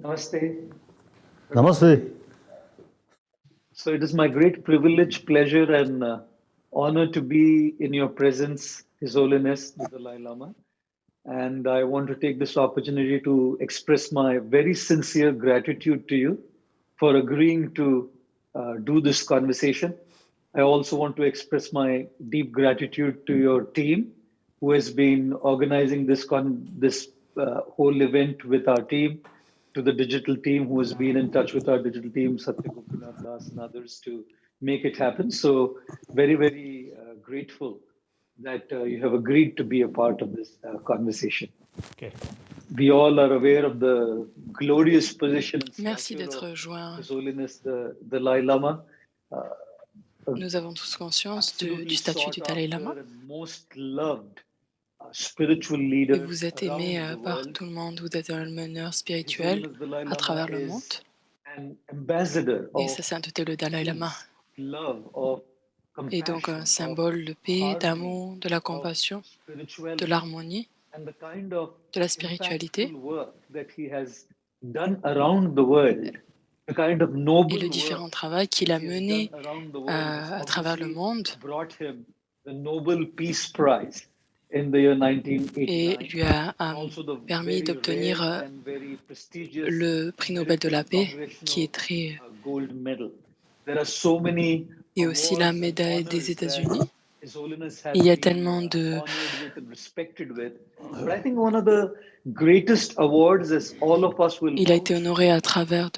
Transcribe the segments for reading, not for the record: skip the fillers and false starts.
Namaste. Namaste. So it is my great privilege, pleasure, and honor to be in your presence, His Holiness the Dalai Lama. And I want to take this opportunity to express my very sincere gratitude to you for agreeing to do this conversation. I also want to express my deep gratitude to your team, who has been organizing this whole event with our team, to the digital team, who has been in touch with our digital team, Satya Gopinath Das and others, to make it happen. So very, very grateful that you have agreed to be a part of this conversation. Okay. We all are aware of the glorious position and Merci stature of d'être joint. His Holiness the Dalai Lama. Nous avons tous conscience du Absolutely statut du sought Dalai after Lama and most loved spiritual et leader vous êtes aimé around the par world. tout le monde. Vous êtes un meneur His spirituel Holiness Dalai à Lama travers le monde is an ambassador et Sa of Sainteté le Dalai Lama peace, love, of est donc un compassion, of symbole de paix, harmony, d'amour, de la of compassion, de spirituality, l'harmonie, and the kind of de la spiritualité impactful work that he has done around the world, the kind of et noble le différent work travail qu'il a that he has done mené around the world has à travers le obviously monde brought him the Nobel Peace Prize in the year et 1989, lui a and also the permis very d'obtenir rare and very prestigious le prix Nobel de la American paix qui Congressional est très... Gold Medal. There are so many et aussi la awards and médaille des honors that États-Unis. His Holiness Il has y a been tellement de... honored with and respected with. But I think one of the greatest awards, as all of us will Il a été vouch honoré for, à travers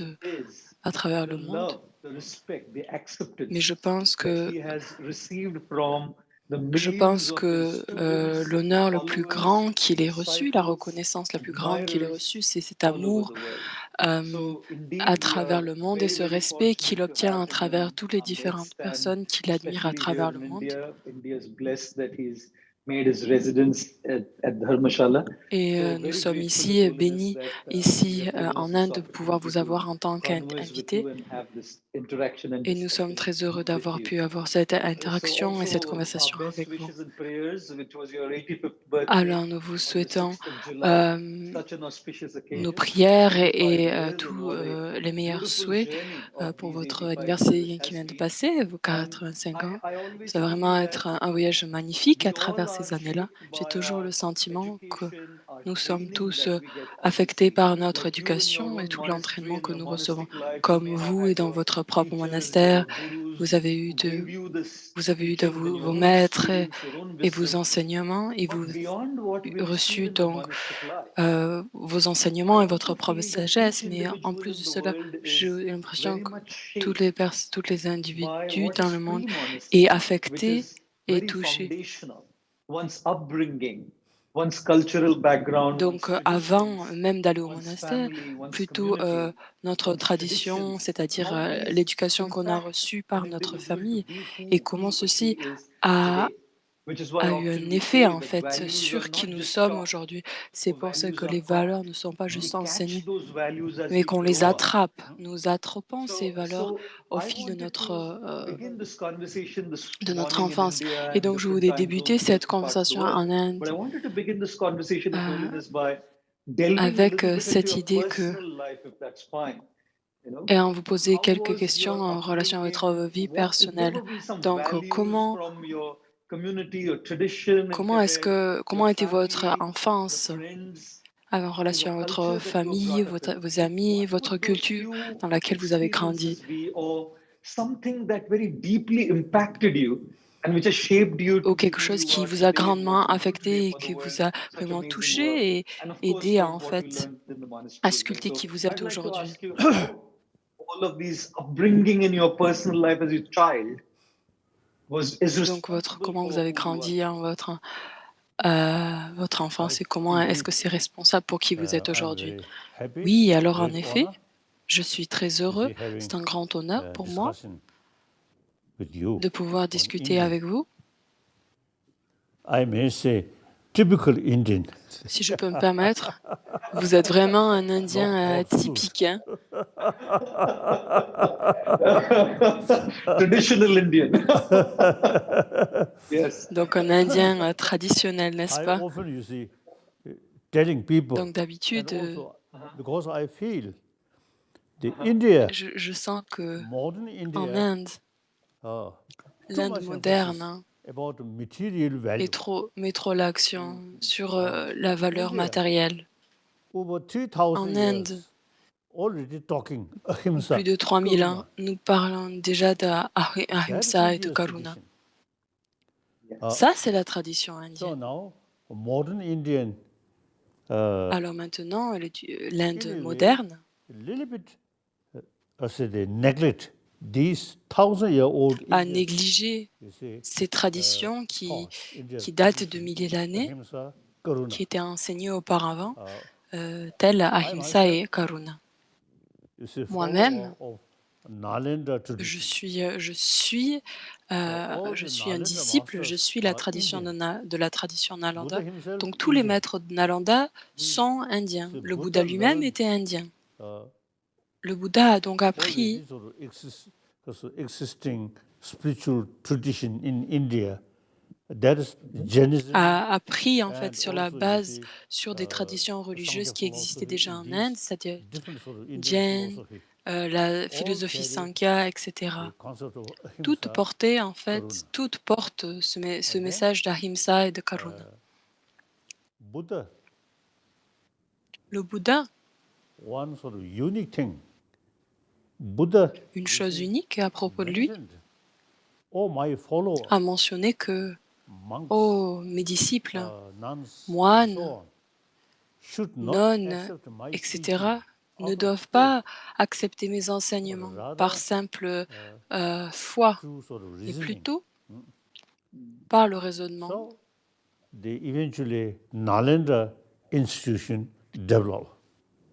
is le the monde. love, the respect, the Mais acceptance je pense that que he has received from the millions of his students, l'honneur le plus followers, grand qu'il ait reçu, la disciples, reconnaissance la plus grande qu'il ait admirers reçue, c'est cet all over amour the world. à So indeed, we travers are le monde et very, ce very respect qu'il fortunate to obtient have à him travers in toutes les our midst, différentes and personnes qu'il admire à especially here travers le in monde. India. India is blessed that he's made his residence at Dharmashala. Et So nous very sommes grateful, His ici Holiness, bénis, that ici you have given us en this Inde, de pouvoir opportunity vous avoir to en tant converse with qu'invité. you and have this interaction and Et nous sommes discussion très heureux with d'avoir you. pu avoir cette So interaction et cette also our conversation best avec vous. wishes and prayers, which was your 85th birthday Alors nous vous on the souhaitons 6th of July, nos such an auspicious occasion, prières 85 et years, and tous what a les meilleurs beautiful souhaits journey of pour these votre 85 anniversaire years qui has vient de been. passer, vos And 85 ans. I always Ça va feel vraiment that être un voyage magnifique we à all travers are ces années-là. shaped J'ai by toujours our le sentiment que education, our nous sommes training tous that we get, affectés obviously, par notre like you in your éducation et own tout monastery l'entraînement and que your nous recevons. monastic life. You Comme may have vous et had dans your votre propre teachers, monastère, your gurus, vous avez eu who gave you this vos teachings and your own maîtres experience, your own et vos wisdom. enseignements et vous But beyond what we've seen reçu in the donc monastic life, vos I enseignements et votre also propre feel that sagesse, each mais en individual plus in de the cela, world j'ai is l'impression very que much toutes shaped toutes les by individus what dans is le monde est pre-monastic, which affecté is et very touché. foundational. One's upbringing, one's cultural background, one's Donc avant traditions, même d'aller au one's monastère, family, one's plutôt community, notre one's tradition, traditions, c'est-à-dire how these l'éducation qu'on a impact reçue an par notre individual to famille be et who comment he or she ceci is a today. Which is why eu often un we effet say en that fait values are sur qui not nous just sommes taught, aujourd'hui. C'est or pour ça values que are les caught. valeurs ne sont pas We juste catch enseignées, those values as mais we qu'on les grow up. attrape. Nous attrapons ces valeurs So au I fil wanted to begin this conversation this de notre morning in enfance. India Et and donc, je different voulais time débuter zones in cette different parts of the conversation world. en But I Inde wanted to begin this conversation, His euh, Holiness, by delving a avec little bit into cette your idée que, personal life, if that's fine. You know, et en vous poser how quelques was questions your en relation à upbringing? votre vie What, if there personnelle. will be some Donc, values from your community, your tradition in Tibet, your comment était votre family, the enfance friends, en and relation the à votre culture that you were famille, brought up in? vos amis, What votre would those culture few dans laquelle vous avez grandi? experiences be, or something that very deeply impacted you and which has shaped you to Ou be quelque who chose you qui are vous a today and what grandement you do today affecté et for the qui vous world? a Such vraiment amazing work. touché And of et course, aidé à from en what you fait learned in the à monastery as well. sculpter qui So vous I'd êtes like to aujourd'hui. ask you how all of these upbringing in your personal life as a child is Donc, responsible comment vous for avez who you are grandi en today. votre enfance et comment est-ce que c'est responsable pour qui vous êtes I'm aujourd'hui? very happy. Oui, alors en Great effet, honor je suis très to heureux. be having C'est un grand honneur pour moi discussion with you de pouvoir on discuter India. avec vous. I may say typical Indian. Si je peux me permettre, vous êtes vraiment un Indien Not food. typique, hein? Traditional Indian. Yes. Donc un Indien traditionnel, n'est-ce I pas? often, you see, telling people, Donc and d'habitude, also because I feel India, Je sens que modern en India, Inde, too l'Inde much moderne emphasis about material value. met trop l'accent sur la valeur India, matérielle. over 3,000 En Inde, years, already talking en ahimsa, plus de 3000 ans, karuna. nous parlons déjà That is d'Ahimsa et de India's Karuna. tradition. Ça, c'est la tradition So indienne. now, modern Indian, uh, Alors maintenant, in l'Inde a way, moderne a little bit, they neglect these 1,000-year-old a Indian, négligé you see, ces traditions thought, India's qui datent de tradition, milliers d'années, ahimsa, karuna. qui étaient enseignées auparavant, telles I Ahimsa myself et Karuna. is a Moi-même, follower of Nalanda je tradition. suis, All je the suis un Nalanda disciple, je masters suis la are tradition Indian. de la tradition Buddha Nalanda. himself Donc tous les Indian. maîtres de Nalanda sont indiens. So Le Buddha Bouddha lui-même learned était indien. uh, Le Bouddha a donc all appris these sort of existing spiritual tradition in India. That is Jainism en fait and sur la also you base see sur des traditions religieuses Sankhya qui existaient philosophy déjà in en these Inde, c'est-à-dire different sort of Indian Jain, philosophy. la All philosophie carry Sankhya, the etc. concept of Toutes ahimsa, portaient en karuna. fait, toutes portent ce And then message d'Ahimsa et de Karuna. Buddha, Le Bouddha, one sort of unique thing. Buddha, une you chose see, unique à propos de lui, mentioned, oh my follower, a mentionné que monks, oh, mes disciples, nuns, and so moines, on, should not nonnes, accept my etc., teaching ne out of doivent faith, pas accepter mes but enseignements rather par simple foi, through sort of mais reasoning. plutôt par le raisonnement. So they eventually Nalanda institution developed.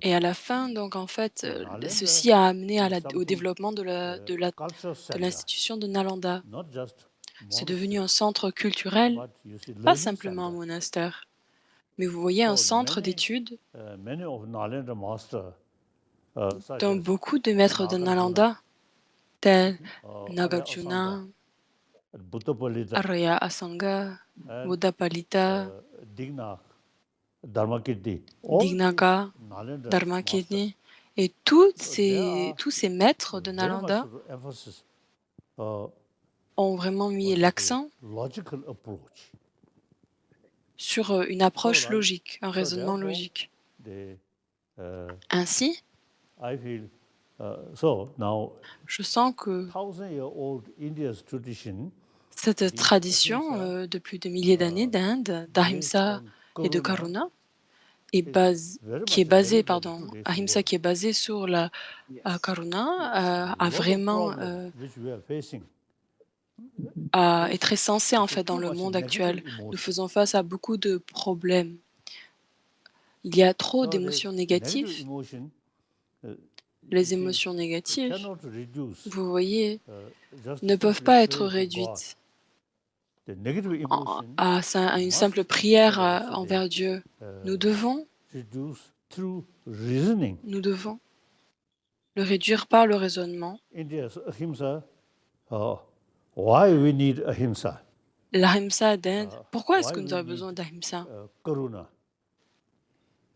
Et à la fin, donc en fait, Nalanda ceci a amené is au something, développement de culture center, l'institution de Nalanda. not just C'est devenu monastery, un centre culturel, but you see pas learning simplement un center. monastère, mais vous voyez un So centre d'études many of Nalanda masters, such dont as beaucoup de maîtres de Nagarjuna, Nalanda, tels Arya Nagarjuna, Asanga, Buddhapalita, Arya Asanga, and Buddhapalita, Digna, Dharmakirti. All these Dignaka, Nalanda masters, Dharmakirti, et tous ces maîtres de very much Nalanda emphasis uh, ont vraiment mis what's l'accent logical approach. sur une approche So, logique, un raisonnement therefore, logique. they, Ainsi, I feel so now je sens que 1,000-year-old India's tradition cette tradition ahimsa, de plus de milliers d'années d'Inde, d'Ahimsa on et de Karuna, Karuna, very qui est much basée, relevant to today's Ahimsa world. qui est basée sur la Karuna, a Lot of vraiment problems which we are facing. est très sensée en fait dans Too le much monde negative actuel. Nous emotion. faisons face à beaucoup de problèmes. Il y a trop So the d'émotions negative négatives. emotion, Les you see, émotions négatives, cannot reduce, vous voyez, just ne peuvent simply pas pray être to God. réduites The negative emotion à une must simple prière sort of, envers Dieu. Nous reduce through reasoning. devons le réduire par le raisonnement. India's ahimsa, why we need ahimsa? L'ahimsa d'Inde, pourquoi est-ce Why que nous we avons need besoin d'ahimsa? karuna?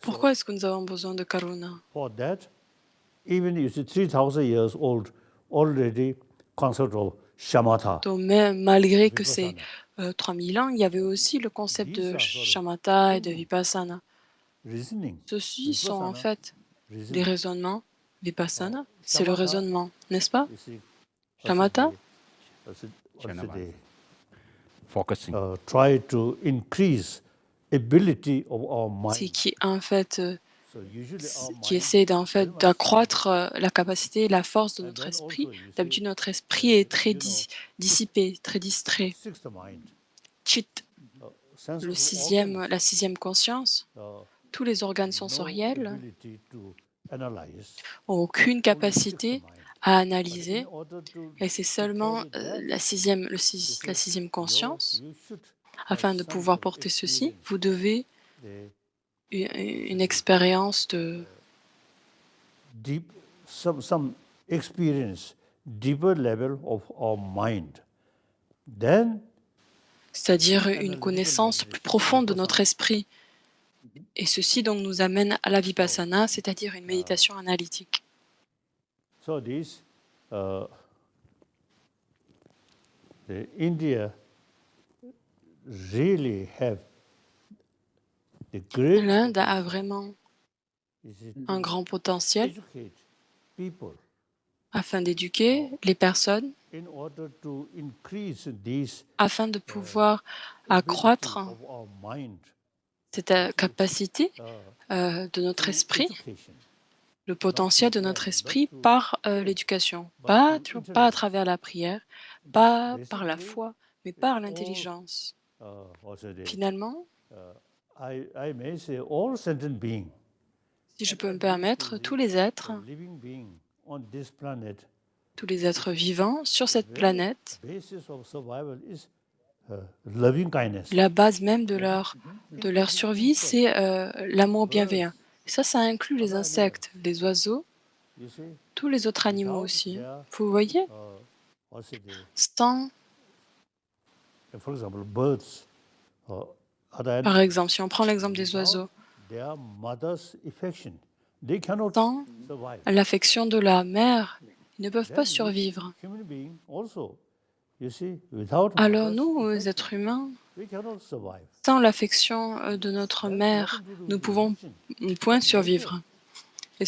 Pourquoi est-ce que nous avons besoin de karuna? For that, even you see 3,000 years old already concept of shamatha, Donc, même malgré que c'est vipassana, 3000 ans, il y avait aussi le concept These de are sort of shamatha et de thinking, vipassana. reasoning, Ceux-ci sont en vipassana, fait des reasoning. raisonnements. Vipassana, c'est le Shamatha, raisonnement, n'est-ce pas? you see, Shamatha, Focusing. Try to increase ability of our c'est mind. qui en fait So usually our qui mind essaie d'en very fait much d'accroître la capacité, la force de And notre then esprit. also, you see, D'habitude, notre esprit est très you know, dissipé, très distrait. sixth mind, Chit, sense le of sixième, organs, la sixième conscience, tous les organes no sensoriels ability to analyze, n'ont aucune only sixth capacité mind. à But in analyser, order to et c'est seulement carry that, la sixième conscience. you should Afin have de some pouvoir sort of porter ceci, experience. vous devez The une expérience de deep, some experience, deeper level of our mind. Then c'est-à-dire une analytical connaissance plus meditation, profonde de notre vipassana. esprit. Et ceci donc nous amène à la vipassana, c'est-à-dire une méditation analytique. So the India really have the great L'Inde a potential vraiment is it un grand potentiel educate people afin d'éduquer les personnes, in order to increase this afin de pouvoir ability accroître of our mind cette capacité de notre through esprit, education, le potentiel de notre esprit through par faith, l'éducation, but pas, through pas à intelligence. travers la prière, pas par la Basically, foi, mais par all l'intelligence. also Finalement, I may say all sentient beings, si je peux me at permettre, least tous les êtres, the living being on this planet, tous les êtres vivants sur cette very planète, basis of survival is loving kindness. la base même de leur survie, c'est l'amour bienveillant. Et ça inclut les insectes, les oiseaux, You see, tous les autres animaux without aussi. their, Vous voyez, also sans, for example, birds, other par animals, exemple, si on prend l'exemple des oiseaux, their mother's affection, they cannot sans survive. l'affection de la mère, ils ne peuvent pas Then we, survivre. human beings also, you see, without Alors mother's nous, affection, êtres humains, we cannot survive. sans l'affection de notre That's mère, nothing to do nous with pouvons religion. point That's survivre. nature. Et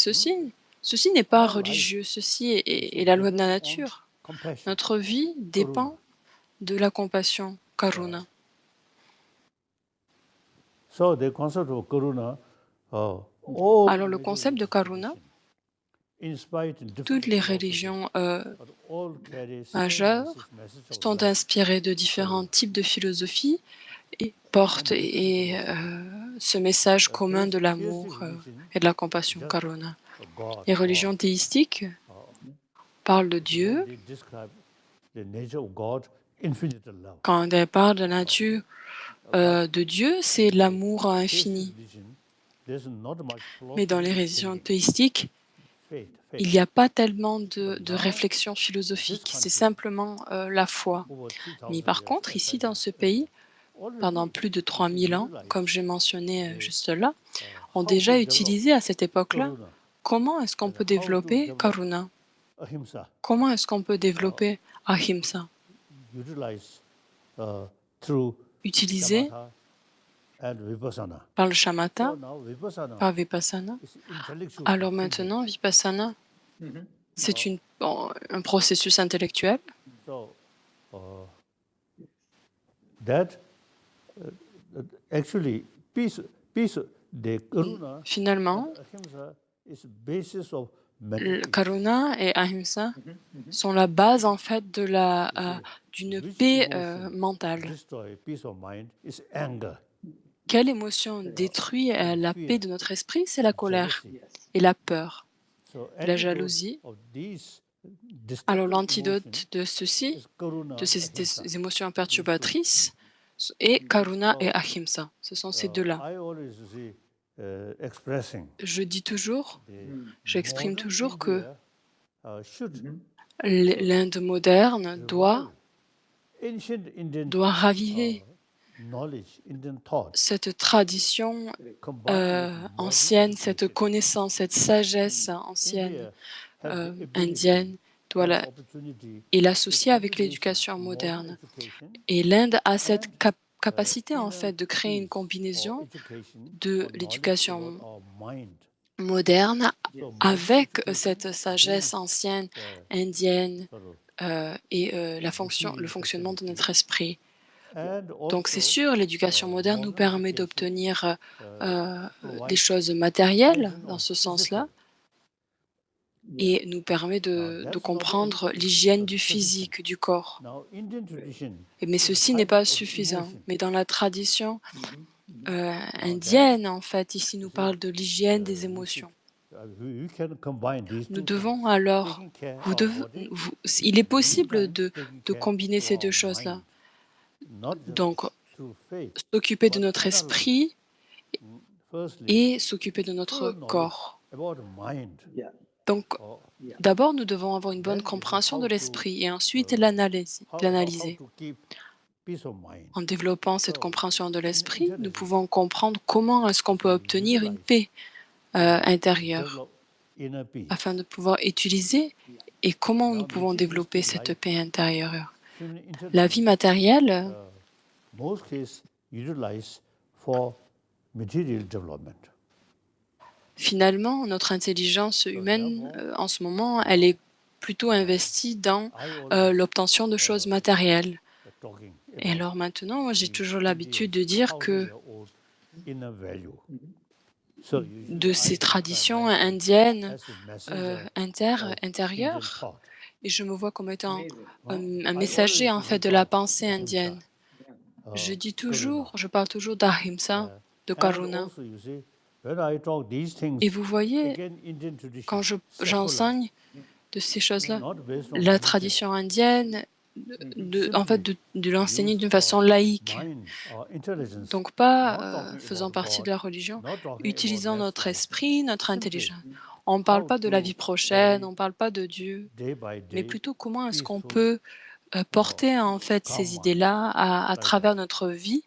ceci n'est pas Our life religieux, ceci is est la loi de la depend on nature. compassion, Notre vie karuna. dépend de la compassion, karuna. So the concept of karuna, all Alors le major concept de religious karuna, traditions, inspired in different toutes les philosophies, religions but all carry same majeures message of sont love. inspirées de différents types de philosophies et portent ce message commun de l'amour et de la compassion, Just karuna. God, Les religions théistiques parlent de when Dieu. they describe the nature of God, infinite love. Quand elles parlent de la nature de Dieu, c'est l'amour infini. Religion, there's not much Mais dans les philosophy religions thinking, théistiques, faith. il n'y a pas tellement de But now, réflexion philosophique, this c'est country, simplement la foi. over Mais 3,000 par years contre, ici, dans ce established, pays, pendant already plus de it 3000 ans, realized comme j'ai mentionné the, juste là, ont how to déjà develop utilisé à cette époque-là karuna comment est-ce qu'on and peut how to développer develop karuna, ahimsa, comment est-ce qu'on peut développer ahimsa, utilize through utilisé shamatha and vipassana. par le shamatha, So now vipassana par vipassana. is intellectual Alors thinking. maintenant, vipassana, c'est un processus intellectuel. So that actually peace, the karuna Finalement, and ahimsa is basis of le mental peace. karuna et ahimsa sont la base en fait d'une Which paix emotion mentale. destroy peace of mind is anger, Quelle émotion détruit la paix de notre esprit? C'est la colère jealousy. et la peur, So et la antidote jalousie. of these Alors destructive l'antidote emotions de ceci, is karuna, de ces ahimsa. émotions perturbatrices, est karuna et ahimsa. Ce sont ces deux-là. I always see expressing Je dis toujours, the j'exprime modern toujours que India should l'Inde moderne doit ancient Indian raviver knowledge, Indian thought, cette tradition combined with modern ancienne, cette education. connaissance, cette sagesse ancienne India has the ability indienne, doit and la, opportunity et to l'associer avec combination l'éducation modern moderne. education Et l'Inde a cette and capacité en inner fait de créer une peace or combinaison education de or knowledge l'éducation about our mind. moderne So modern avec education cette sagesse brings ancienne the indienne sort of et le fonctionnement de notre esprit. and Donc c'est also sûr, l'éducation moderne nous modern permet education d'obtenir des provides choses matérielles hygiene dans of ce sens-là physical. et nous permet de comprendre l'hygiène du physique, du corps. Now Indian tradition Mais is ceci hygiene n'est pas of suffisant. emotion. Mais dans la tradition indienne, en fait, ici nous parle de l'hygiène des émotions. We can combine these Nous two devons things. alors, Taking care of our body, il est possible meantime, de taking care combiner of ces our deux choses-là. mind. Not just Donc, through faith, s'occuper de but notre inner life. esprit Firstly, et s'occuper de notre full knowledge corps. about mind. Donc, Or d'abord, nous devons avoir une bonne then compréhension how de to, l'esprit et ensuite how l'analyser. to keep peace of mind. En développant cette So, compréhension de in l'esprit, nous intelligence, pouvons comprendre comment est-ce qu'on peut to obtenir une utilize paix intérieure. develop inner peace. afin de pouvoir utiliser et comment nous pouvons développer cette paix intérieure. Human La vie intelligence, matérielle, most cases utilized for material development. finalement, notre intelligence humaine, en ce moment, elle est plutôt investie dans I always l'obtention de choses matérielles. talking Et about alors maintenant, moi, j'ai the toujours l'habitude de dire how que their own inner value. So de ces I traditions myself indiennes as a messenger of Indian intérieures, thought. et je me vois comme étant Amazing. un messager en fait de la pensée indienne. Je dis toujours, je parle toujours d'ahimsa, de And karuna. also, you see, when I talk these things, Et vous voyez, again, Indian tradition, quand secular, j'enseigne de ces choses-là, not based on la religion. tradition indienne, en fait, de l'enseigner d'une façon laïque. Mind or intelligence, Donc pas not talking faisant about partie de God, la religion, not talking about utilisant next notre life, esprit, notre simply intelligence. On ne parle how pas de la vie to prochaine, carry on ne parle pas de Dieu, day by mais day, plutôt comment est-ce qu'on peaceful, peut porter en fait calm ces mind, idées-là à like travers that. notre vie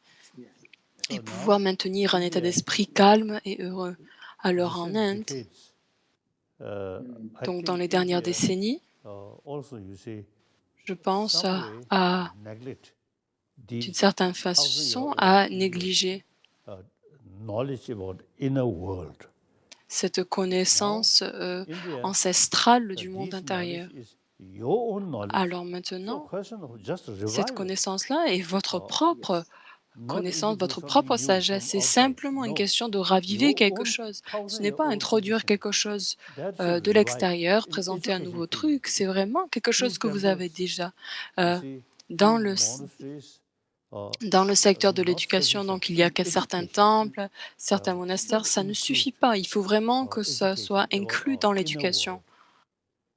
So et now, pouvoir maintenir un état India, d'esprit calme et heureux. Alors en recent Inde, decades, I donc dans think les dernières India, décennies, also, you see, je pense some way à neglect d'une the certaine 1000-year-old façon, à Indian négliger knowledge about inner world. cette connaissance India, ancestrale du monde this knowledge intérieur. is your own knowledge. Alors So a maintenant, question of just cette revival, connaissance-là est votre propre not connaissance, introduce votre something propre new sagesse. from C'est outside. simplement une No, question de raviver your quelque own chose. Ce n'est pas thousand-year-old introduire tradition quelque chose that should de revive l'extérieur, in présenter un education nouveau field. truc. C'est vraiment quelque Few chose que vous avez temples, déjà you euh, see, dans few le, monasteries, dans le secteur de not l'éducation. sufficient. Donc, il y a In certains education, temples, certains monastères. Ça ne include suffit pas. Il faut vraiment que ça education soit about inclus our dans inner l'éducation.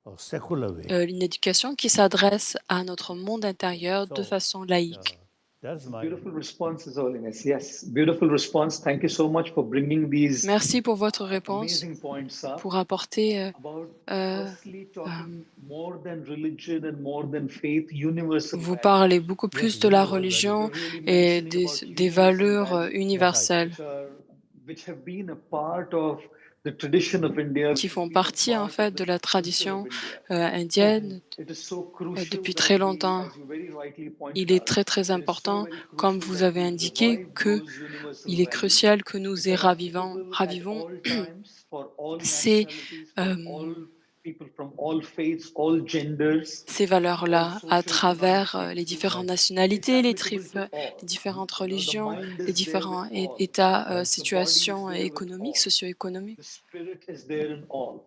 world, secular way. Une éducation qui s'adresse à notre monde intérieur de So façon laïque. that's my Beautiful response, His Holiness. Yes, beautiful response. Thank you so much for bringing these Merci pour votre réponse, amazing points up pour apporter about euh, firstly talking more than religion and more than faith, universal vous values. parlez beaucoup yes, plus de la universal value. religion You're really et mentioning des, about des universal valeurs values universelles which have been a part of the tradition of India, qui which has font been a partie en part of fait the de la culture of tradition India. indienne And it is so crucial depuis that très we, longtemps. as you very rightly pointed Il est out, très très it is so important, very comme crucial vous that avez we indiqué, revive que those universal il est values crucial que nous which y are applicable at ravivons all times for all ces, nationalities, for euh, all people from all faiths, all genders, ces all valeurs-là à socio-economic travers les statuses. différentes It's nationalités, applicable to all. les différentes You know, the religions, mind les is there with différents all. états, The body is situations there with économiques, all. socio-économiques. The spirit is there in all.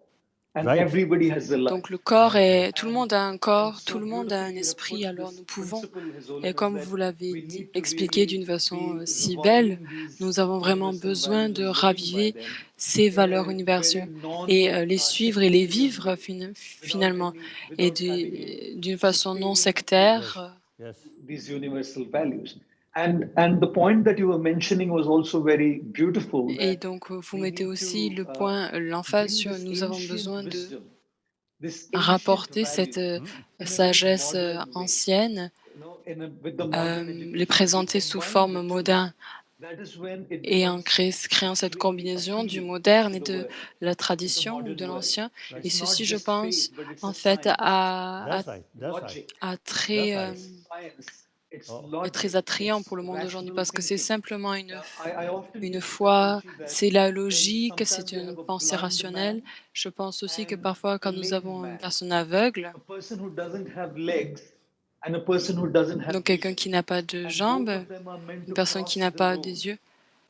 And Right. everybody has a life. Donc le corps Right. tout le monde a un And corps, so tout le monde a un beautifully you have esprit, put alors this nous pouvons, principle, His et Holiness, comme that vous l'avez we need to expliqué really d'une façon be si belle, reviving these nous avons vraiment universal besoin values de and living by raviver them ces in a valeurs very universelles et les suivre et les sectarian vivre way, finalement, et without having a d'une façon non sectarian sectaire. approach Yes. to these universal values. And the point that you were mentioning was also very beautiful. Et That donc vous we mettez need aussi to le point, l'emphase bring sur this nous avons ancient besoin de wisdom, this ancient rapporter cette value in a very sagesse modern way. ancienne, With the modern les education, we présenter sous combine forme the two. moderne That is when it et en becomes créant cette extremely combinaison du appealing moderne to et the de world, la the tradition ou modern de world. l'ancien. Et It's not ceci, je just pense, faith, but it's a en fait, science. That's right. That's right. Logic. à That's très, right. Science. It's Oh. est très logic. attrayant It's pour le monde d'aujourd'hui rational parce que c'est thinking. simplement Now, I often une teach foi, pedagogy that c'est la when logique, sometimes c'est you une have a pensée blind rationnelle. man Je pense aussi que and parfois, a quand nous lame avons une man, personne aveugle, a person who doesn't have legs and a person who doesn't have donc quelqu'un vision, qui n'a pas de and both jambes, of them are meant une to personne qui cross n'a the pas road. des yeux,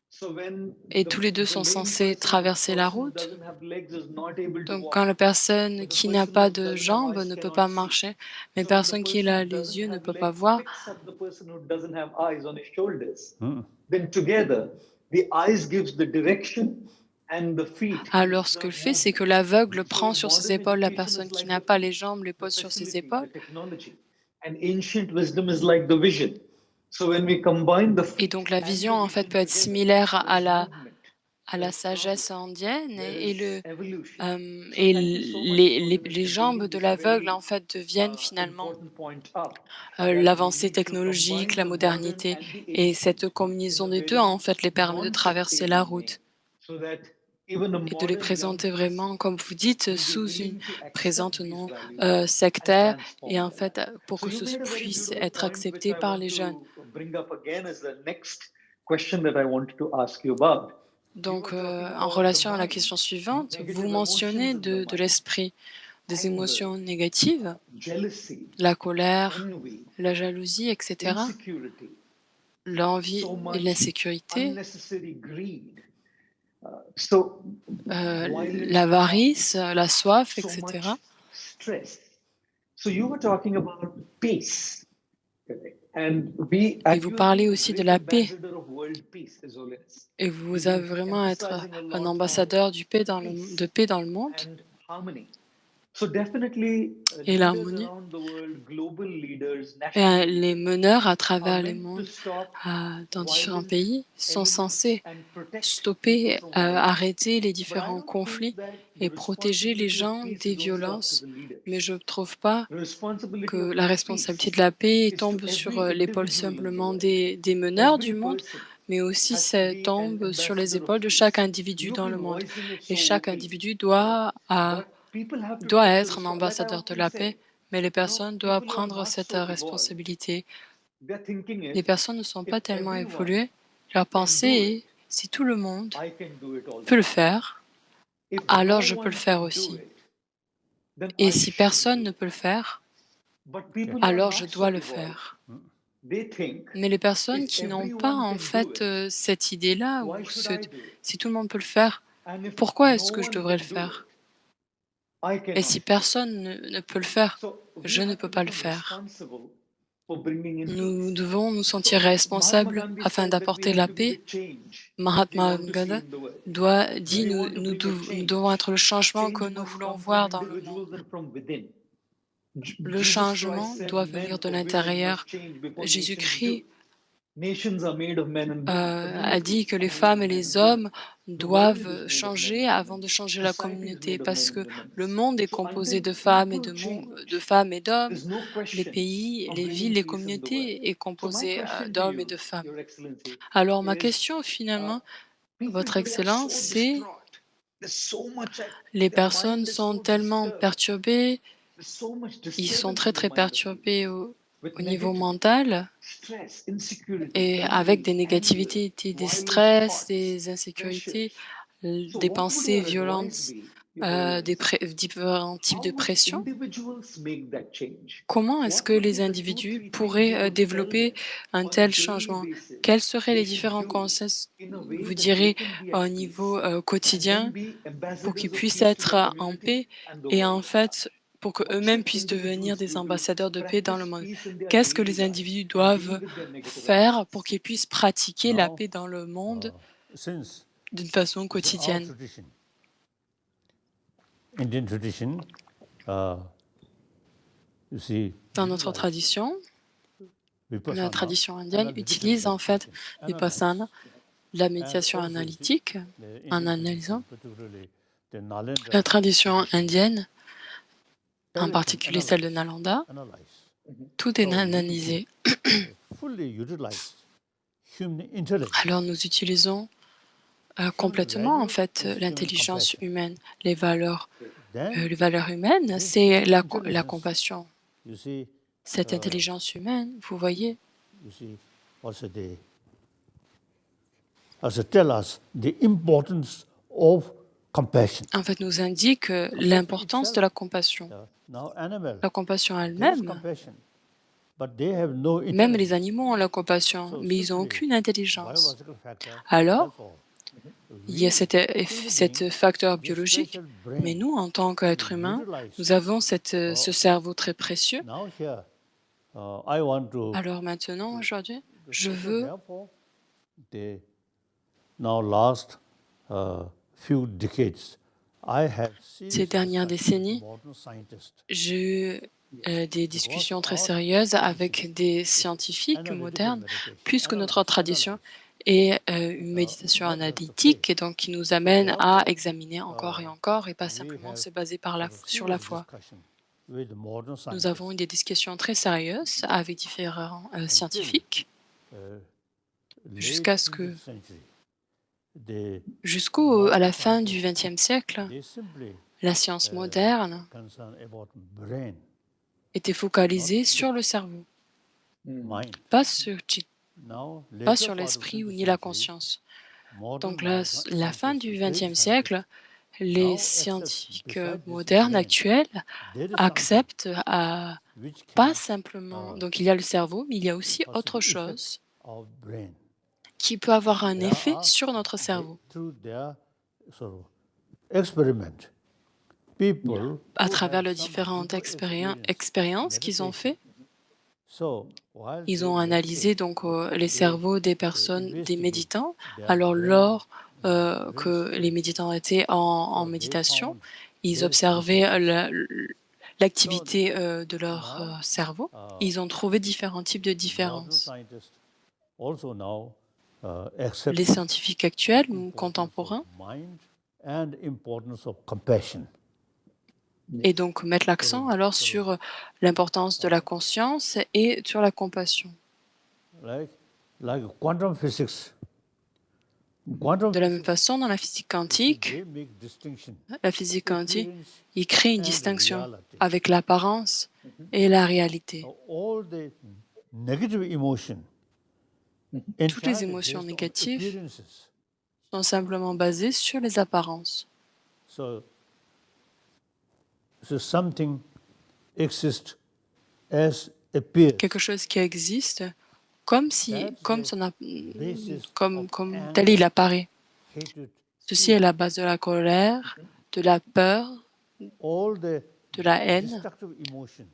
So when et tous les deux the sont lame censés person or the traverser la person who route. doesn't have legs is not able to Donc, walk, quand la personne but the qui n'a person pas who de doesn't have jambes eyes ne peut cannot pas see. marcher, mais So when the personne qui person a who les doesn't yeux ne have peut pas legs voir, picks up the person who doesn't have eyes on his shoulders, then together the eyes gives the direction and the feet alors gives ce the que fait, c'est que movement. l'aveugle prend So sur ses modern épaules la education personne is qui like n'a the pas les feet, jambes, les the pose sur ses facility, épaules. the technology, and ancient wisdom is like the vision. So when we combine the Et feet donc la and vision, the en fait, vision peut être together, similaire there is movement, à there la is sagesse progress, indienne there et, is evolution. So et thank you so much, His Holiness, les for jambes bringing de this l'aveugle, very en fait, deviennent finalement important point up, that we l'avancée need to technologique, combine la the modern modernité. and the Et cette ancient in combinaison a des deux, en very fait, les permet de traverser la non-sectarian way, route. so that even a et de les modern young présenter person vraiment, comme vous dites, will be sous une willing to accept présente these non values and sectaire et transform en them. fait pour So que you ce made a very puisse beautiful être point, which accepté I par want les jeunes. to bring up again as the next question that I wanted to ask you about. You Donc, were talking en about the relation à la mind, question suivante, vous negative emotions mentionnez in the de mind, l'esprit, des anger, émotions négatives, jealousy, la colère, envy, la jalousie, etc., insecurity, l'envie so et much l'insécurité, unnecessary greed, so violent wrong, l'avarice, la soif, so etc. much stress. So you were talking about peace, correct? Et And vous you have been parlez a aussi de great la paix. ambassador of world peace, His Holiness. Et You've vous been avez vraiment à être emphasizing a un lot on ambassadeur de peace paix dans le monde and harmony. So definitely, et leaders l'harmonie. around the world, global leaders, Et national les leaders, meneurs à are travers les meant to mondes, stop dans différents violent pays, sont elements censés and protect people stopper, from violence. arrêter les But I différents don't think conflits that the et protéger les responsibility of gens peace des is only up to violences. the Mais leaders. je ne trouve pas The responsibility que of la responsabilité peace de la paix is to tombe sur every l'épaule individual in the simplement world. des meneurs du Every monde, person mais aussi has to ça be an tombe sur les ambassador of épaules de chaque peace. individu You've dans le been monde. voicing it Et so chaque vocally, individu correct? But people have to doit take the être un response. Like I ambassadeur de often la paix, say, mais les personnes doivent people who are prendre not cette so evolved, responsabilité. their thinking Les is, personnes ne sont if pas tellement everyone évoluées. Leur can pensée do est, it, si tout le monde I can do it peut le also. faire, If no alors je peux le one faire can do aussi. it, then Et I si should personne do ne it. peut le faire, But people who are alors je not dois so le evolved, faire. they think, Mais les personnes if qui n'ont pas everyone en can do fait it, cette idée-là, why ou should I do it? si tout le monde peut le faire, And if pourquoi no est-ce que je one devrais le can do faire? it, I Et cannot si do it. personne ne peut le faire, So we je ne have peux to pas le become faire. responsible for bringing in Nous peace. devons nous sentir So Mahatma responsables Gandhi afin said that we d'apporter have la to be paix. the change we Mahatma want to see Gandhi in the world. dit We want to bring a nous devons change. être le changement que Change nous must voulons come from voir dans le monde. individuals and from within. Le Jesus changement Christ said doit venir men de or women l'intérieur. must change before nations do. Jésus-Christ Nations are made of men and women. a dit Communities que are les made of femmes et men les and women. hommes The world is doivent made of men changer and avant women. de changer la Society is communauté made of men parce and que women. le monde est So composé until de femmes et people de change, femmes et d'hommes. there's no Les questions pays, of les villes, bringing les peace in the world. communautés est So my composé question to d'hommes et you, de femmes. Your Excellency, Alors ma is question uh, finalement, people Votre today are Excellence, so c'est distraught. There's so much, les their personnes mind is sont so tellement disturbed. perturbées, There's so much ils sont disturbance très in the très mind of people perturbés with au niveau negativity, mental stress, insecurity, et avec des envy, anger, négativités, des violent stress, thoughts, des insécurités, pressures. So, des what would pensées your advice violentes, be, Your Holiness? différents types How de would pression. individuals make that change? Comment est-ce What que would be les the two, individus three things you pourraient would tell développer them un on a tel daily changement? basis Quels seraient they les should différents do conseils, in a vous way that they direz, can be au at niveau peace and then quotidien be pour qu'ils ambassadors of puissent peace to their être en community paix and the et en world at fait large? pour What qu'eux-mêmes should puissent devenir individuals des do to ambassadeurs de paix dans le practice monde? peace in their Qu'est-ce que daily les life individus and deal doivent with their negative faire pour emotions? qu'ils puissent pratiquer la Now, paix dans le monde since d'une façon you see our quotidienne? tradition, Indian tradition, you see, Dans notre utilize tradition, la vipassana, tradition indienne analytical utilise en fait meditation, vipassana, analyze. la And méditation also, you see, analytique, the en Indian analysant. tradition, particularly the Nalanda La tradition tradition, indienne, en everything particulier celle de analyze, Nalanda, analyze. tout est So we analysé. fully utilize human intelligence, Alors nous utilisons human complètement en value fait is human l'intelligence compassion. humaine, Then les valeurs humaines, this c'est human la intelligence, compassion. you see, Cette intelligence humaine, vous voyez, also tell us the importance of compassion. en fait nous indique l'importance de la compassion. Now, animal, La compassion there is elle-même, compassion, but they have no même les intelligence. animaux ont la compassion, So mais ils n'ont simply, aucune intelligence. biological factor, Alors, therefore, il y a we, human cet being, facteur this biologique, special mais brain nous, en tant qu'êtres to humains, utilize. nous avons ce cerveau très précieux. Now here, I want to Alors maintenant, aujourd'hui, je so veux, therefore, now last few decades, I have ces serious dernières discussions with décennies, modern scientists. j'ai eu des discussions très sérieuses avec des scientifiques Analytical modernes, meditation, puisque notre analyze, tradition analyze. est une méditation Not just the analytique faith. et donc qui nous amène à therefore, examiner encore et encore et pas we simplement have se baser sur la serious foi. discussion with modern Nous avons eu scientists des discussions très sérieuses avec différents until scientifiques late jusqu'à ce que 20th century. they, Jusqu'à la fin du XXe siècle, they simply la science moderne concern about brain, était focalisée sur le cerveau, mind. pas sur, Now, pas later sur part of l'esprit 20th ni la century, conscience. modern Donc la fin scientists, du great XXe scientists, siècle, les now scientifiques beside this modernes brain, actuels there is something acceptent which pas can simplement, donc il y a le cerveau, mais il y a aussi autre possibly chose affect our brain. qui peut avoir un There effet are, sur notre cerveau. through their sort of experiment, people À who travers have les some différentes deeper expériences qu'ils ont meditation. fait, So, while ils they ont analysé meditate, donc les cerveaux des personnes, des investigate méditants. their Alors brain, lors brain que les state. méditants étaient en So they méditation, found ils various observaient differences. l'activité de leur Now, cerveau. Ils ont trouvé différents types de modern différences. scientists also now Les accept scientifiques actuels ou importance contemporains of mind and importance of compassion. et donc mettent l'accent alors sur l'importance de la conscience et sur la compassion. Like quantum physics. Quantum De la même physics, façon, dans la physique quantique, they make distinction. la physique quantique, Appearance il crée une and distinction reality. avec l'apparence et la réalité. All the negative emotion, Toutes les entirely émotions based on négatives appearances. sont simplement basées sur les apparences. So something exists as appears. Quelque chose qui existe comme That's comme the basis comme of tel il anger, apparaît. hatred, Ceci est la base de la colère, de la peur, all the de la haine. destructive emotion